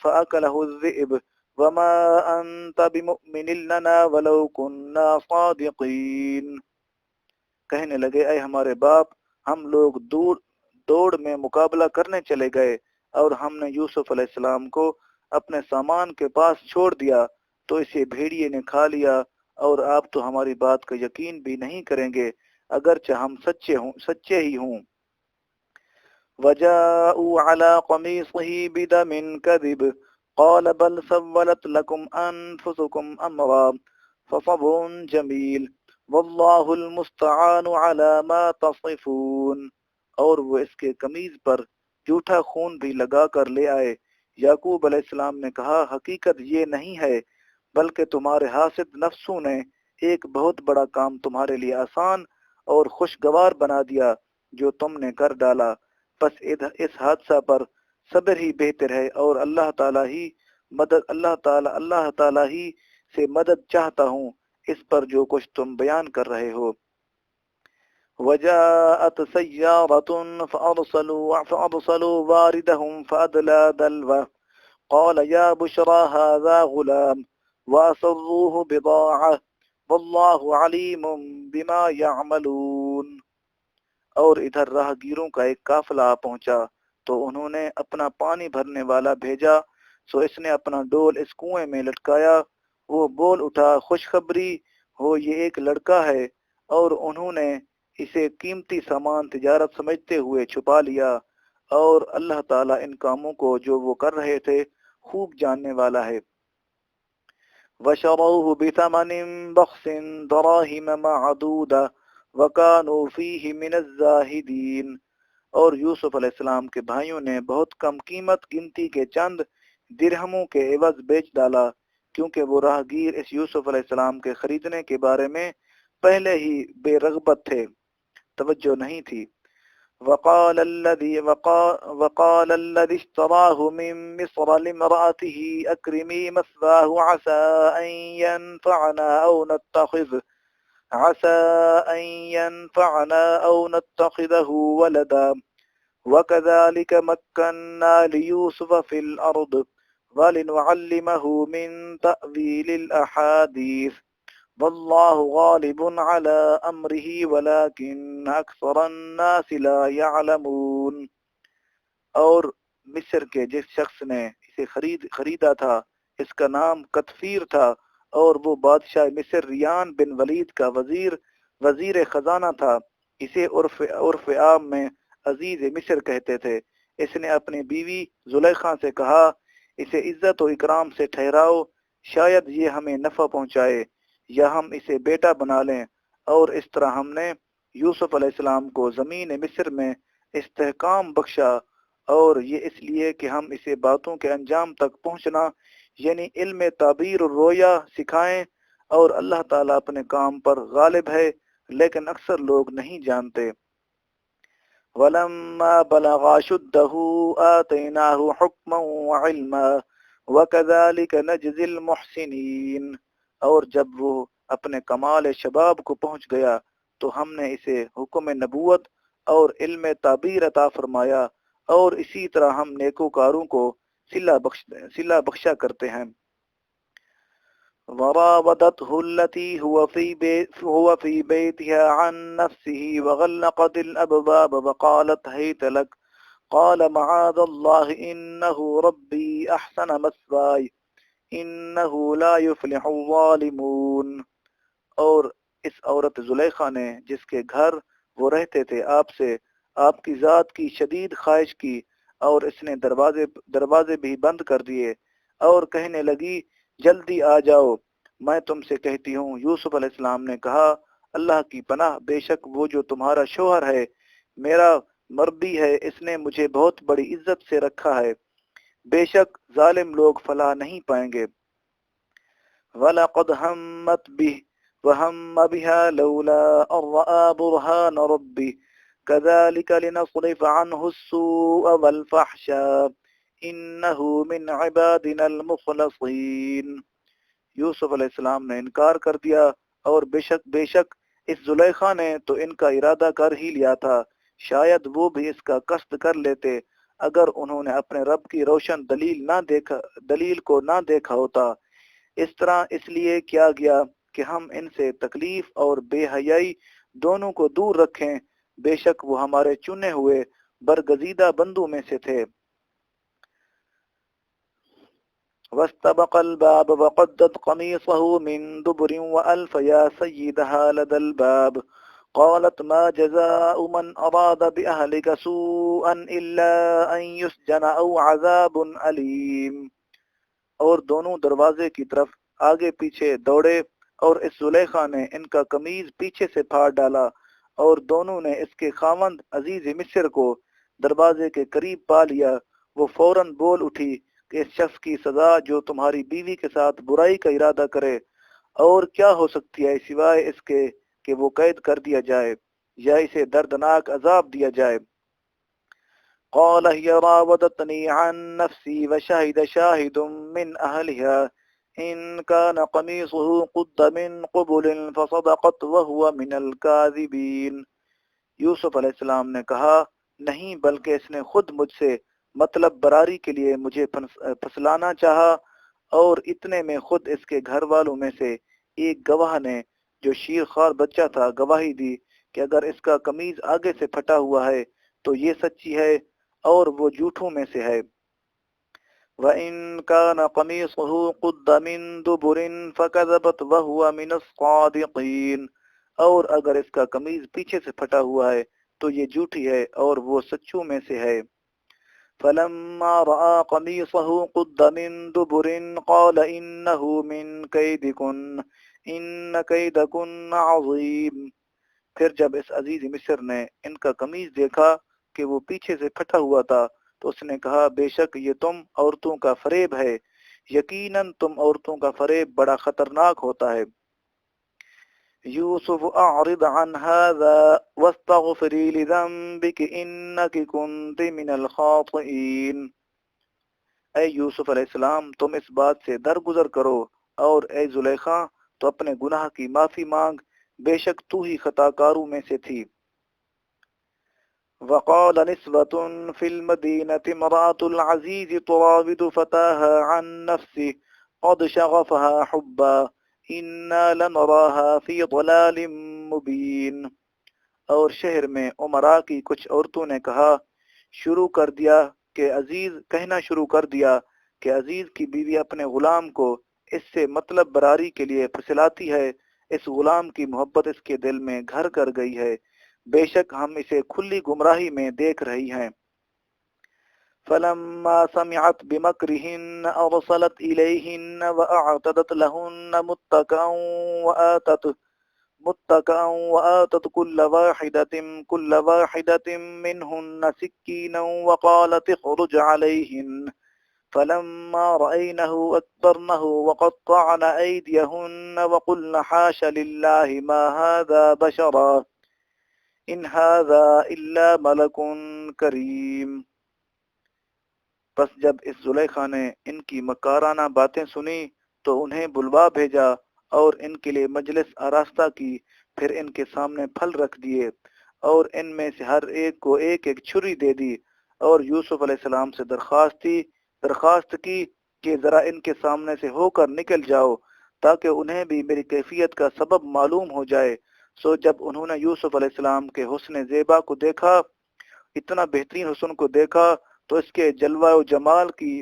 فأكله الذئب وما أنت بمؤمن لنا ولو كنا صادقين۔ کہنے لگے اے ہمارے باپ، ہم لوگ دوڑ میں مقابلہ کرنے چلے گئے اور ہم نے یوسف علیہ السلام کو اپنے سامان کے پاس چھوڑ دیا تو اسے بھیڑیے نے کھا لیا، اور آپ تو ہماری بات کا یقین بھی نہیں کریں گے اگرچہ ہم سچے ہی ہوں۔ وجاءوا على قميصه بدم كذب قال بل سولت لكم أنفسكم أمرا فصبر جميل والله المستعان على ما تصفون، اور وہ اس کے قمیض پر جھوٹا خون بھی لگا کر لے آئے۔ یعقوب علیہ السلام نے کہا حقیقت یہ نہیں ہے بلکہ تمہارے حاسد نفسوں نے ایک بہت بڑا کام تمہارے لیے آسان اور خوشگوار بنا دیا جو تم نے کر ڈالا، بس اس حادثہ پر صبر ہی بہتر ہے، اور اللہ تعالی ہی سے مدد چاہتا ہوں اس پر جو کچھ تم بیان کر رہے ہو۔ وجاءت سيارة فأرسلوا واردهم فأدلى دلوه قال يا بشرى هذا غلام وأسروه بضاعة والله عليم بما يعملون۔ اور ادھر راہ گیروں کا ایک قافلہ آ پہنچا تو انہوں نے اپنا پانی بھرنے والا بھیجا، سو اس نے اپنا ڈول اس کنویں میں لٹکایا، وہ بول اٹھا خوشخبری ہو یہ ایک لڑکا ہے، اور انہوں نے اسے قیمتی سامان تجارت سمجھتے ہوئے چھپا لیا، اور اللہ تعالیٰ ان کاموں کو جو وہ کر رہے تھے خوب جاننے والا ہے۔ وَشَرَوْهُ بِثَمَنٍ بَخْسٍ دَرَاهِمَ مَعْدُودَةٍ وَكَانُوا فِيهِ مِنَ الزَّاهِدِينَ، اور یوسف علیہ السلام کے بھائیوں نے بہت کم قیمت گنتی کے چند درہموں کے عوض بیچ ڈالا، کیونکہ وہ راہگیر اس یوسف علیہ السلام کے خریدنے کے بارے میں پہلے ہی بے رغبت تھے، توجہ نہیں تھی۔ وقال الذي اشتراه من مصر لامرأته أكرمي مثواه عسى أن ينفعنا أو نتخذه ولدا وكذلك مكنا ليوسف في الأرض ولنعلمه من تأويل الأحاديث والله غالب على أمره ولكن أكثر الناس لا يعلمون۔ اور مصر کے جس شخص نے اسے خریدا تھا اس کا نام کتفیر تھا، اور وہ بادشاہ مصر ریان بن ولید کا وزیر خزانہ تھا، اسے عرف عام میں عزیز مصر کہتے تھے۔ اس نے اپنی بیوی زلیخا سے کہا اسے عزت و اکرام سے ٹھہراؤ، شاید یہ ہمیں نفع پہنچائے یا ہم اسے بیٹا بنا لیں، اور اس طرح ہم نے یوسف علیہ السلام کو زمین مصر میں استحکام بخشا، اور یہ اس لیے کہ ہم اسے باتوں کے انجام تک پہنچنا یعنی علم تعبیر و رویا سکھائیں، اور اللہ تعالیٰ اپنے کام پر غالب ہے لیکن اکثر لوگ نہیں جانتے۔ وَلَمَّا بَلَغَ أَشُدَّهُ آتَيْنَاهُ حُكْمًا وَعِلْمًا وَكَذَلِكَ نَجْزِي الْمُحْسِنِينَ، اور جب وہ اپنے کمال شباب کو پہنچ گیا تو ہم نے اسے حکم نبوت اور علم تعبیر عطا فرمایا، اور اسی طرح ہم نیکوکاروں کو صلہ بخشا کرتے ہیں۔ وراودته التي هو في بيتها عن نفسه وغلقت الأبواب وقالت هيت لك قال معاذ الله إنه ربي أحسن مثواي إنه لا يفلح الظالمون۔ اور اس عورت زلیخا نے جس کے گھر وہ رہتے تھے آپ کی ذات کی شدید خواہش کی، اور اس نے دروازے بھی بند کر دیے، اور کہنے لگی جلدی آ جاؤ، میں تم سے کہتی ہوں۔ یوسف علیہ السلام نے کہا اللہ کی پناہ، بے شک وہ جو تمہارا شوہر ہے میرا مربی ہے، اس نے مجھے بہت بڑی عزت سے رکھا ہے، بے شک ظالم لوگ فلاح نہیں پائیں گے۔ وَلَقَدْ هَمَّتْ بِهِ وَهَمَّ بِهَا لَوْلَا أَن رَّأَىٰ بُرْهَانَ رَبِّهِ كَذَٰلِكَ لِنَصْرِفَ عَنْهُ السُّوءَ وَالْفَحْشَاءَ إِنَّهُ مِنْ عِبَادِنَا الْمُخْلَصِينَ۔ یوسف علیہ السلام نے انکار کر دیا، اور بے شک اس زلیخا نے تو ان کا ارادہ کر ہی لیا تھا، شاید وہ بھی اس کا قصد کر لیتے اگر انہوں نے اپنے رب کی روشن دلیل کو نہ دیکھا ہوتا۔ اس طرح اس لیے کیا گیا کہ ہم ان سے تکلیف اور بے حیائی دونوں کو دور رکھیں، بے شک وہ ہمارے چنے ہوئے برگزیدہ بندوں میں سے تھے۔ واستبق الباب وقدت قميصه من دبر وألف يا سيدها لدى الباب قالت ما جزاء من أراد بأهلك سوءا إلا أن يسجن أو عذاب أليم۔ اور دونوں دروازے کی طرف آگے پیچھے دوڑے، اور اس زلیخا نے ان کا قمیض پیچھے سے پھاڑ ڈالا، اور دونوں نے اس کے خاوند عزیز مصر کو دروازے کے قریب پا لیا۔ وہ فوراً بول اٹھی کہ اس شخص کی سزا جو تمہاری بیوی کے ساتھ برائی کا ارادہ کرے، اور کیا ہو سکتی ہے سوائے اس کے کہ وہ قید کر دیا جائے یا اسے دردناک عذاب دیا جائے۔ قال هي راودتني عن نفسي وشهد شاهد من أهلها إن كان قميصه قد من قبل فصدقت وهو من الكاذبين۔ یوسف علیہ السلام نے کہا، نہیں بلکہ اس نے خود مجھ سے مطلب براری کے لیے مجھے پھسلانا چاہا، اور اتنے میں خود اس کے گھر والوں میں سے ایک گواہ نے جو شیر خوار بچہ تھا گواہی دی کہ اگر اس کا قمیض آگے سے پھٹا ہوا ہے تو یہ سچی ہے، اور وہ جھوٹوں میں سے ہے۔ وَإِن كَانَ قَمِيصُهُ قُدَّ مِن دُبُرٍ فَكَذَبَتْ وَهُوَ مِنَ الصَّادِقِينَ، اور اگر اس کا قمیض پیچھے سے پھٹا ہوا ہے تو یہ جھوٹی ہے اور وہ سچوں میں سے ہے۔ فَلَمَّا رَأَىٰ قَمِيصَهُ قُدَّ مِن دُبُرٍ قَالَ إِنَّهُ مِن كَيْدِكُنَّ إِنَّ كَيْدَكُنَّ عَظِيمٌ۔ پھر جب اس عزیز مصر نے ان کا قمیض دیکھا کہ وہ پیچھے سے پھٹا ہوا تھا تو اس نے کہا، بے شک یہ تم عورتوں کا فریب ہے، یقیناً تم عورتوں کا فریب بڑا خطرناک ہوتا ہے۔ یوسف اعرض عن هذا واستغفری لذنبک انک کنت من الخاطئین۔ اے یوسف علیہ السلام تم اس بات سے درگزر کرو، اور اے زلیخا تو اپنے گناہ کی معافی مانگ، بے شک تو ہی خطا کاروں میں سے تھی۔ وقال نسوة في المدينة امرأة العزيز تراود فتاها عن نفسه قد شغفها حبا إنا لنراها في ضلال مبين۔ اور شہر میں امراء کی کچھ عورتوں نے کہنا شروع کر دیا کہ عزیز کی بیوی اپنے غلام کو اس سے مطلب براری کے لیے پھسلاتی ہے، اس غلام کی محبت اس کے دل میں گھر کر گئی ہے، بے شک ہم اسے کھلی گمراہی میں دیکھ رہی ہیں۔ فَلَمَّا سَمِعَتْ بِمَكْرِهِنَّ أَرْسَلَتْ إِلَيْهِنَّ وَأَعْتَدَتْ لَهُنَّ مُتَّكَأً وَآتَتْ كُلَّ وَاحِدَةٍ مِّنْهُنَّ سِكِّينًا وَقَالَتِ اخْرُجْ عَلَيْهِنَّ فَلَمَّا رَأَيْنَهُ أَكْبَرْنَهُ وَقَطَّعْنَ أَيْدِيَهُنَّ وَقُلْنَ حَاشَ لِلَّهِ مَا هَٰذَا بَشَرًا إِنْ هَٰذَا إِلَّا مَلَكٌ كَرِيمٌ۔ پس جب اس زلیخا نے ان کی مکارانہ باتیں سنی تو انہیں بلوا بھیجا اور ان کے لیے مجلس آراستہ کی، پھر ان کے سامنے پھل رکھ دیے، اور ان میں سے ہر ایک کو ایک ایک چھری دے دی، اور یوسف علیہ السلام سے درخواست کی کہ ذرا ان کے سامنے سے ہو کر نکل جاؤ تاکہ انہیں بھی میری کیفیت کا سبب معلوم ہو جائے۔ سو جب انہوں نے یوسف علیہ السلام کے حسن زیبا کو دیکھا، اتنا بہترین حسن کو دیکھا، تو اس کے جلوہ و جمال کی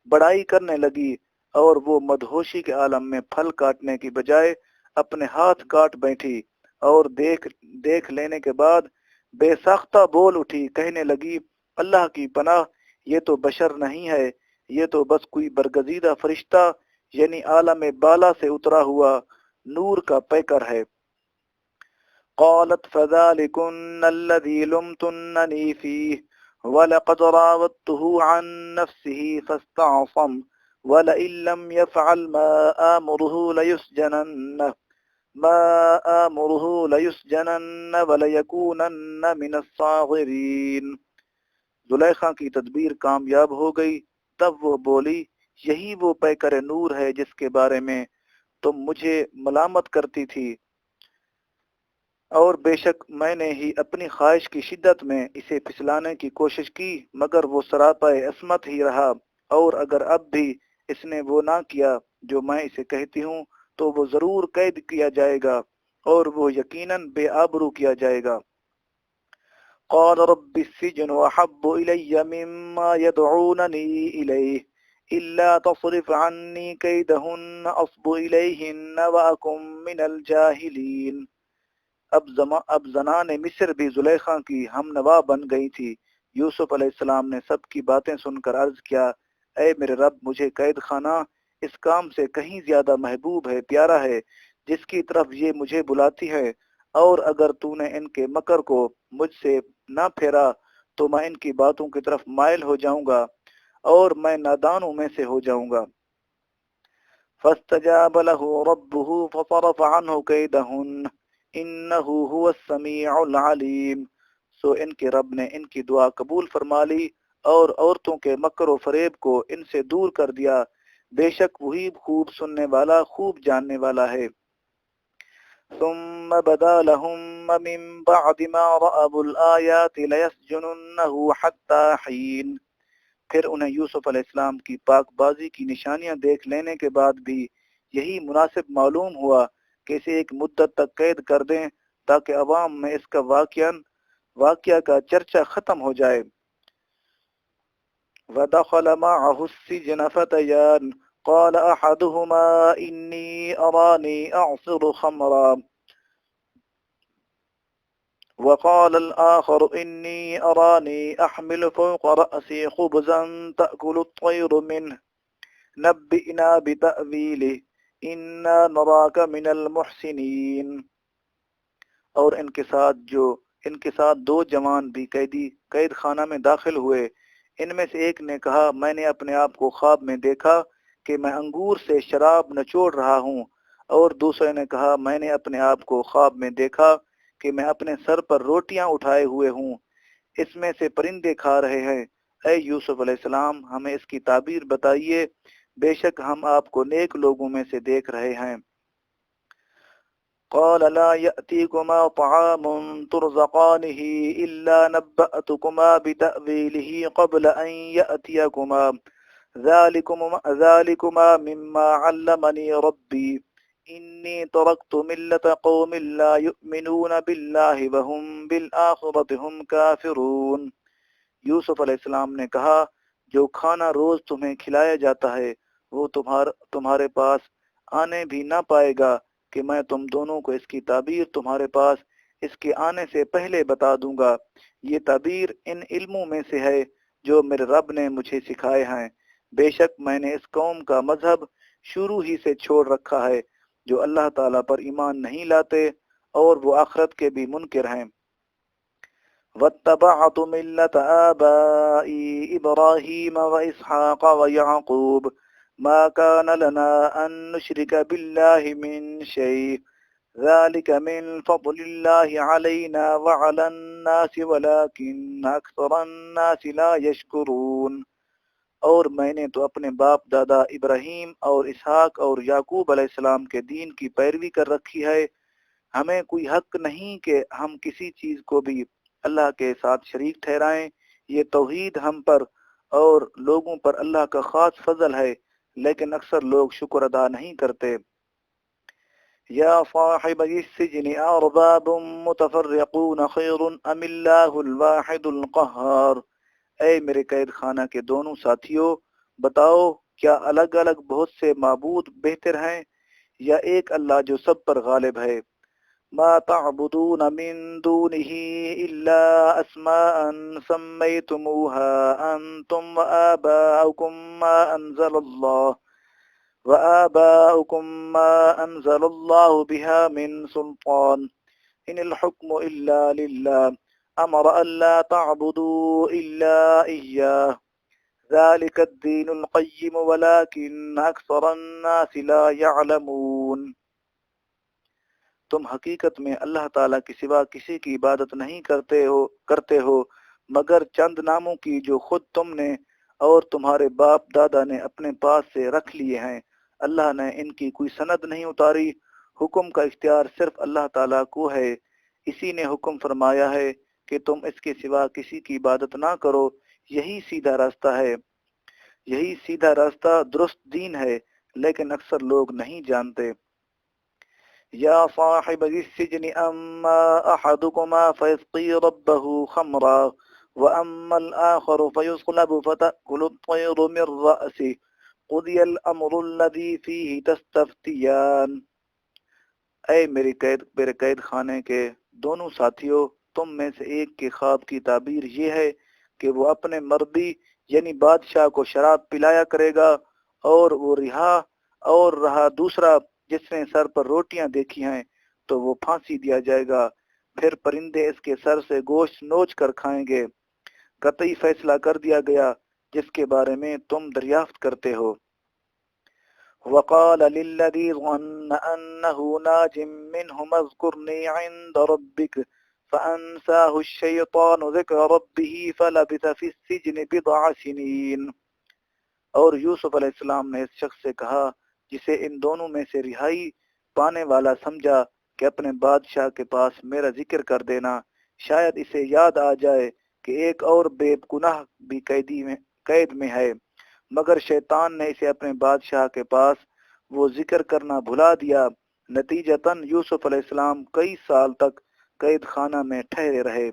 بڑائی کرنے لگی، اور وہ مدہوشی کے عالم میں پھل کاٹنے کی بجائے اپنے ہاتھ کاٹ بیٹھی، اور دیکھ لینے کے بعد بے ساختہ بول اٹھی، کہنے لگی، اللہ کی پناہ، یہ تو بشر نہیں ہے، یہ تو بس کوئی برگزیدہ فرشتہ یعنی عالم بالا سے اترا ہوا نور کا پیکر ہے۔ قالت فذلكن الذي لمتنني فيه ولقد راودته عن نفسه فاستعصم ولئن لم يفعل ما آمره ليسجنن وليكونن من الصاغرين۔ زلیخا کی تدبیر کامیاب ہو گئی، تب وہ بولی یہی وہ پیکر نور ہے جس کے بارے میں تم مجھے ملامت کرتی تھی، اور بے شک میں نے ہی اپنی خواہش کی شدت میں اسے پھسلانے کی کوشش کی، مگر وہ سراپا عصمت ہی رہا، اور اگر اب بھی اس نے وہ نہ کیا جو میں اسے کہتی ہوں تو وہ ضرور قید کیا جائے گا اور وہ یقیناً بے آبرو کیا جائے گا۔ قال رب السجن احب الی مما يدعوننی الیہ الا تصرف عنی کیدہن اصب الیہن واکن من الجاہلین۔ اب زنان مصر بھی زلیخا کی ہم نوا بن گئی تھی۔ یوسف علیہ السلام نے سب کی باتیں سن کر عرض کیا، اے میرے رب، مجھے قید خانہ اس کام سے کہیں زیادہ محبوب ہے، پیارا ہے، جس کی طرف یہ مجھے بلاتی ہے، اور اگر تو نے ان کے مکر کو مجھ سے نہ پھیرا تو میں ان کی باتوں کی طرف مائل ہو جاؤں گا اور میں نادانوں میں سے ہو جاؤں گا۔ فاستجاب له ربه فصرف عنه كيدهن انه هو السمیع العلیم۔ سو ان کے رب نے ان کی دعا قبول فرما لی اور عورتوں کے مکر و فریب کو ان سے دور کر دیا، بے شک وہی خوب سننے والا، خوب جاننے والا ہے۔ ثم بدا لهم من بعد ما رأوا الآیات لیسجننه حتی حین۔ پھر انہیں یوسف علیہ السلام کی پاک بازی کی نشانیاں دیکھ لینے کے بعد بھی یہی مناسب معلوم ہوا کہ اسے ایک مدت تک قید کر دیں تاکہ عوام میں اس کا واقعہ کا چرچا ختم ہو جائے۔ وَدَخَلَ مَعَهُ السِّجْنَ فَتَيَانِ قَالَ أَحَدُهُمَا إِنِّي أَرَانِي أَعْصِرُ خَمْرًا وقال الآخر إني أراني أحمل فوق رأسي خبزا تأكل الطير منه نبئنا بتأويله إنا نراك من المحسنين۔ اور ان کے ساتھ دو جوان بھی قید خانہ میں داخل ہوئے۔ ان میں سے ایک نے کہا، میں نے اپنے آپ کو خواب میں دیکھا کہ میں انگور سے شراب نچوڑ رہا ہوں، اور دوسرے نے کہا، میں نے اپنے آپ کو خواب میں دیکھا کہ میں اپنے سر پر روٹیاں اٹھائے ہوئے ہوں، اس میں سے پرندے کھا رہے ہیں۔ اے یوسف علیہ السلام، ہمیں اس کی تعبیر بتائیے، بے شک ہم آپ کو نیک لوگوں میں سے دیکھ رہے ہیں۔ قال لا يأتيكما طعام ترزقانه إلا نبأتكما بتأويله قبل أن يأتيكما ذلكما مما علمني ربي إني تركت ملة قوم لا يؤمنون بالله وهم بالآخرة هم كافرون۔ یوسف علیہ السلام نے کہا، جو کھانا روز تمہیں کھلایا جاتا ہے وہ تمہارے پاس آنے بھی نہ پائے گا کہ میں تم دونوں کو اس کی تعبیر تمہارے پاس اس کے آنے سے پہلے بتا دوں گا۔ یہ تعبیر ان علموں میں سے ہے جو میرے رب نے مجھے سکھائے ہیں۔ بے شک میں نے اس قوم کا مذہب شروع ہی سے چھوڑ رکھا ہے جو اللہ تعالیٰ پر ایمان نہیں لاتے اور وہ آخرت کے بھی منکر ہیں۔ واتبعت ملة آبائي إبراهيم وإسحاق ويعقوب ما كان لنا أن نشرك بالله من شيء ذلك من فضل الله علينا وعلى الناس ولكن أكثر الناس لا يشكرون۔ اور میں نے تو اپنے باپ دادا ابراہیم اور اسحاق اور یعقوب علیہ السلام کے دین کی پیروی کر رکھی ہے، ہمیں کوئی حق نہیں کہ ہم کسی چیز کو بھی اللہ کے ساتھ شریک ٹھہرائیں۔ یہ توحید ہم پر اور لوگوں پر اللہ کا خاص فضل ہے، لیکن اکثر لوگ شکر ادا نہیں کرتے۔ یا صاحب السجن ارباب متفرقون خیر ام اللہ الواحد القہار۔ اے میرے قید خانہ کے دونوں ساتھیوں، بتاؤ کیا الگ الگ بہت سے معبود بہتر ہیں یا ایک اللہ جو سب پر غالب ہے؟ ما تعبدون من دونه إلا أسماء سميتموها أنتم وآباؤكم ما أنزل الله بها من سلطان إن الحكم إلا لله أمر ألا تعبدوا إلا إياه ذلك الدين القيم ولكن أكثر الناس لا يعلمون۔ تم حقیقت میں اللہ تعالیٰ کے سوا کسی کی عبادت نہیں کرتے ہو مگر چند ناموں کی جو خود تم نے اور تمہارے باپ دادا نے اپنے پاس سے رکھ لیے ہیں۔ اللہ نے ان کی کوئی سند نہیں اتاری، حکم کا اختیار صرف اللہ تعالیٰ کو ہے۔ اسی نے حکم فرمایا ہے کہ تم اس کے سوا کسی کی عبادت نہ کرو، یہی سیدھا راستہ ہے، یہی سیدھا راستہ درست دین ہے، لیکن اکثر لوگ نہیں جانتے۔ یا صاحب السجن اما احدكما فيسقي ربه خمرا واما الاخر فيصلب فتأكل الطير من رأسه قضي الامر الذي فيه تستفتيان۔ اے میرے قید خانے کے دونوں ساتھیوں، تم میں سے ایک کے خواب کی تعبیر یہ ہے کہ وہ اپنے مربی یعنی بادشاہ کو شراب پلایا کرے گا، اور وہ رہا دوسرا جس نے سر پر روٹیاں دیکھی ہیں تو وہ پھانسی دیا جائے گا، پھر پرندے اس کے سر سے گوشت نوچ کر کھائیں گے۔ قطعی فیصلہ کر دیا گیا جس کے بارے میں تم دریافت کرتے ہو۔ وقال للذي ظن أنه ناج منهما اذكرني عند ربك فأنساه الشيطان ذكر ربه فلبث في السجن بضع سنين۔ اور یوسف علیہ السلام نے اس شخص سے کہا جسے ان دونوں میں سے رہائی پانے والا سمجھا کہ اپنے بادشاہ کے پاس میرا ذکر کر دینا، شاید اسے یاد آ جائے کہ ایک اور بے گناہ بھی قید میں ہے، مگر شیطان نے اسے اپنے بادشاہ کے پاس وہ ذکر کرنا بھلا دیا۔ نتیجتاً یوسف علیہ السلام کئی سال تک قید خانہ میں ٹھہرے رہے۔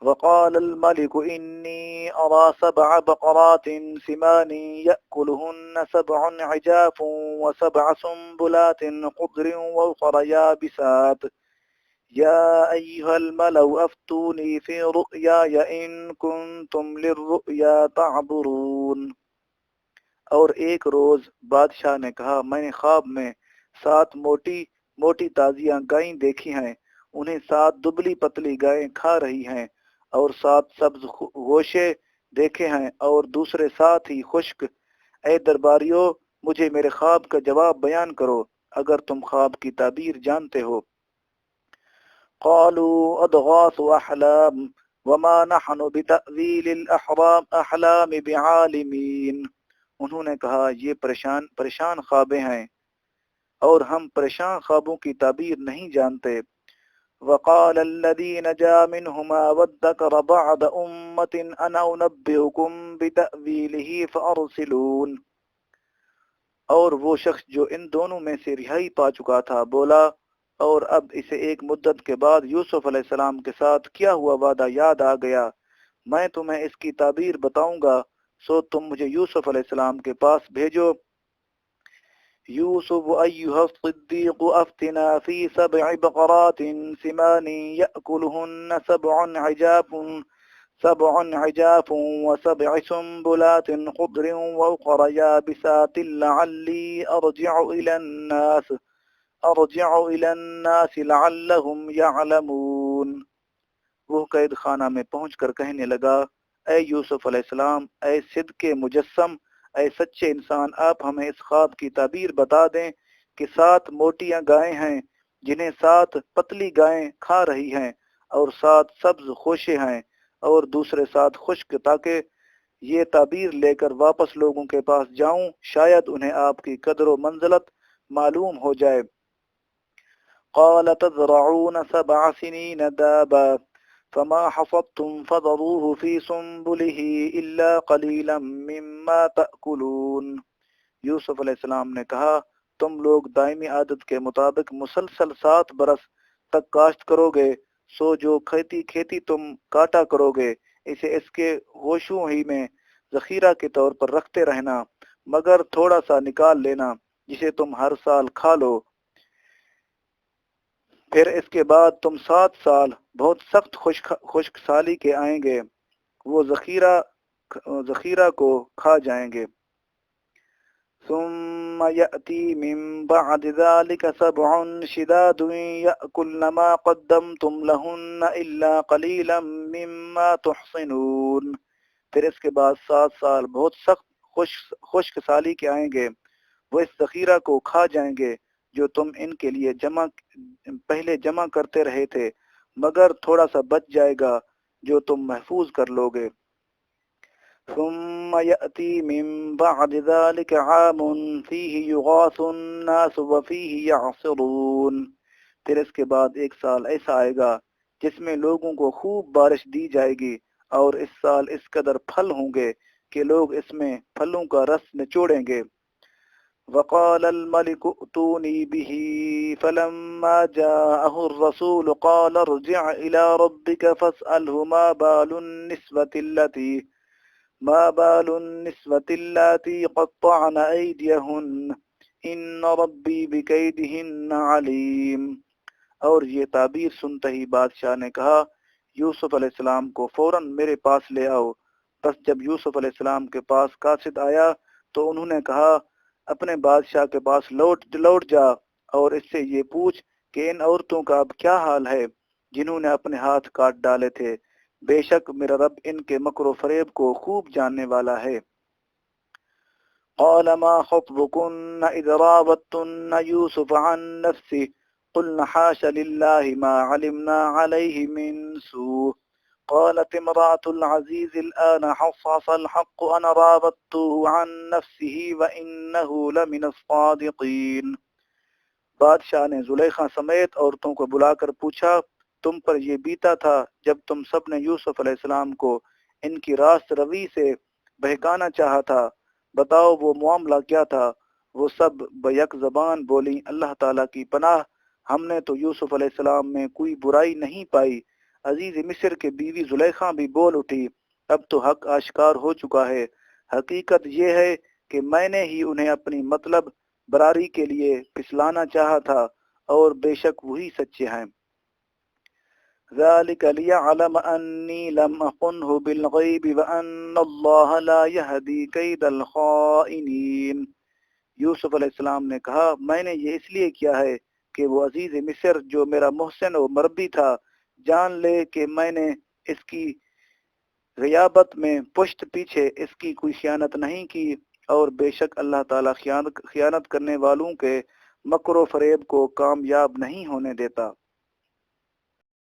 وقال الملك إني أرى 7 بقرات سمان يأكلهن 7 عجاف و7 سنبلات خضر وأخر يابسات يا أيها الملأ أفتوني في رؤياي إن كنتم للرؤيا تعبرون۔ اور ایک روز بادشاہ نے کہا، میں نے خواب میں 7 موٹی تازیاں گائیں دیکھی ہیں، انہیں 7 دبلی پتلی گائیں کھا رہی ہیں، اور 7 سبز گوشے دیکھے ہیں اور دوسرے 7 ہی خشک۔ اے درباریوں، مجھے میرے خواب کا جواب بیان کرو اگر تم خواب کی تعبیر جانتے ہو۔ قالوا اضغاث احلام وما نحن بتأویل الاحلام بعالمین۔ انہوں نے کہا یہ پریشان خوابیں ہیں اور ہم پریشان خوابوں کی تعبیر نہیں جانتے۔ وقال الذي نجا منهما وادكر بعد أمة أنا أنبئكم بتأويله فأرسلون۔ اور وہ شخص جو ان دونوں میں سے رہائی پا چکا تھا بولا، اور اب اسے ایک مدت کے بعد یوسف علیہ السلام کے ساتھ کیا ہوا وعدہ یاد آ گیا، میں تمہیں اس کی تعبیر بتاؤں گا، سو تم مجھے یوسف علیہ السلام کے پاس بھیجو۔ یوسف ایھا الصدیق افتنا فی 7 بقرات سمان یأکلہن 7 عجاف و7 سنبلات خضر وأخر یابسات لعلی ارجع الی الناس لعلہم یعلمون۔ وہ قید خانہ میں پہنچ کر کہنے لگا، اے یوسف علیہ السلام، اے صدق مجسم، اے سچے انسان، آپ ہمیں اس خواب کی تعبیر بتا دیں کہ 7 موٹیاں گائیں ہیں جنہیں 7 پتلی گائیں کھا رہی ہیں، اور 7 سبز خوشے ہیں اور دوسرے 7 خشک، تاکہ یہ تعبیر لے کر واپس لوگوں کے پاس جاؤں، شاید انہیں آپ کی قدر و منزلت معلوم ہو جائے۔ قال تزرعون 7 سنين دابا فما حصدتم فذروه في سنبله إلا قليلا مما تأكلون۔ یوسف علیہ السلام نے کہا، تم لوگ دائمی عادت کے مطابق مسلسل 7 برس تک کاشت کرو گے، سو جو کھیتی تم کاٹا کرو گے اسے اس کے ہوشوں ہی میں ذخیرہ کے طور پر رکھتے رہنا، مگر تھوڑا سا نکال لینا جسے تم ہر سال کھا لو۔ پھر اس کے بعد تم 7 سال بہت سخت خشک سالی کے آئیں گے، وہ ذخیرہ کو کھا جائیں گے۔ ثم يأتي من بعد ذلك 7 شداد يأكلن ما قدمتم لهن إلا قليلا مما تحصنون۔ پھر اس کے بعد 7 سال بہت سخت خشک سالی کے آئیں گے، وہ اس ذخیرہ کو کھا جائیں گے جو تم ان کے لیے پہلے جمع کرتے رہے تھے، مگر تھوڑا سا بچ جائے گا جو تم محفوظ کر لو گے۔ ثم يأتي من بعد ذلك عام فيه يغاث الناس وفيه يعصرون۔ پھر اس کے بعد ایک سال ایسا آئے گا جس میں لوگوں کو خوب بارش دی جائے گی، اور اس سال اس قدر پھل ہوں گے کہ لوگ اس میں پھلوں کا رس نچوڑیں گے۔ وقال الملك ائتوني به فلما جاءه الرسول قال ارجع إلى ربك فاسأله ما بال النسوة اللاتي قطعن أيديهن إن ربي بكيدهن عليم۔ اور یہ تعبیر سنتے ہی بادشاہ نے کہا یوسف علیہ السلام کو فوراً میرے پاس لے آؤ۔ بس جب یوسف علیہ السلام کے پاس قاصد آیا تو انہوں نے کہا اپنے بادشاہ کے پاس لوٹ جا اور اس سے یہ پوچھ کہ ان عورتوں کا اب کیا حال ہے جنہوں نے اپنے ہاتھ کاٹ ڈالے تھے، بے شک میرا رب ان کے مکر و فریب کو خوب جاننے والا ہے۔ قال ما خطبكن إذ راوتن يوسف عن نفسه قلنا حاش لله ما علمنا عليه من سوء قالت امرأة العزيز الآن حصحص الحق أنا راودته عن نفسه وإنه لمن الصادقين۔ بادشاہ نے زلیخا سمیت عورتوں کو بلا کر پوچھا تم پر یہ بیتا تھا جب تم سب نے یوسف علیہ السلام کو ان کی راست روی سے بہکانا چاہا تھا، بتاؤ وہ معاملہ کیا تھا؟ وہ سب بیک زبان بولی اللہ تعالیٰ کی پناہ، ہم نے تو یوسف علیہ السلام میں کوئی برائی نہیں پائی۔ عزیز مصر کے بیوی زلیخا بھی بول اٹھی اب تو حق آشکار ہو چکا ہے، حقیقت یہ ہے کہ میں نے ہی انہیں اپنی مطلب براری کے لیے پھسلانا چاہا تھا، اور بے شک وہی سچے ہیں۔ ذلك ليعلم أني لم أخنه بالغيب وأن الله لا يهدي كيد الخائنين۔ یوسف علیہ السلام نے کہا میں نے یہ اس لیے کیا ہے کہ وہ عزیز مصر جو میرا محسن و مربی تھا جان لے کہ میں نے اس کی غیابت میں پشت پیچھے اس کی کوئی خیانت نہیں کی، اور بے شک اللہ تعالیٰ خیانت کرنے والوں کے مکر و فریب کو کامیاب نہیں ہونے دیتا۔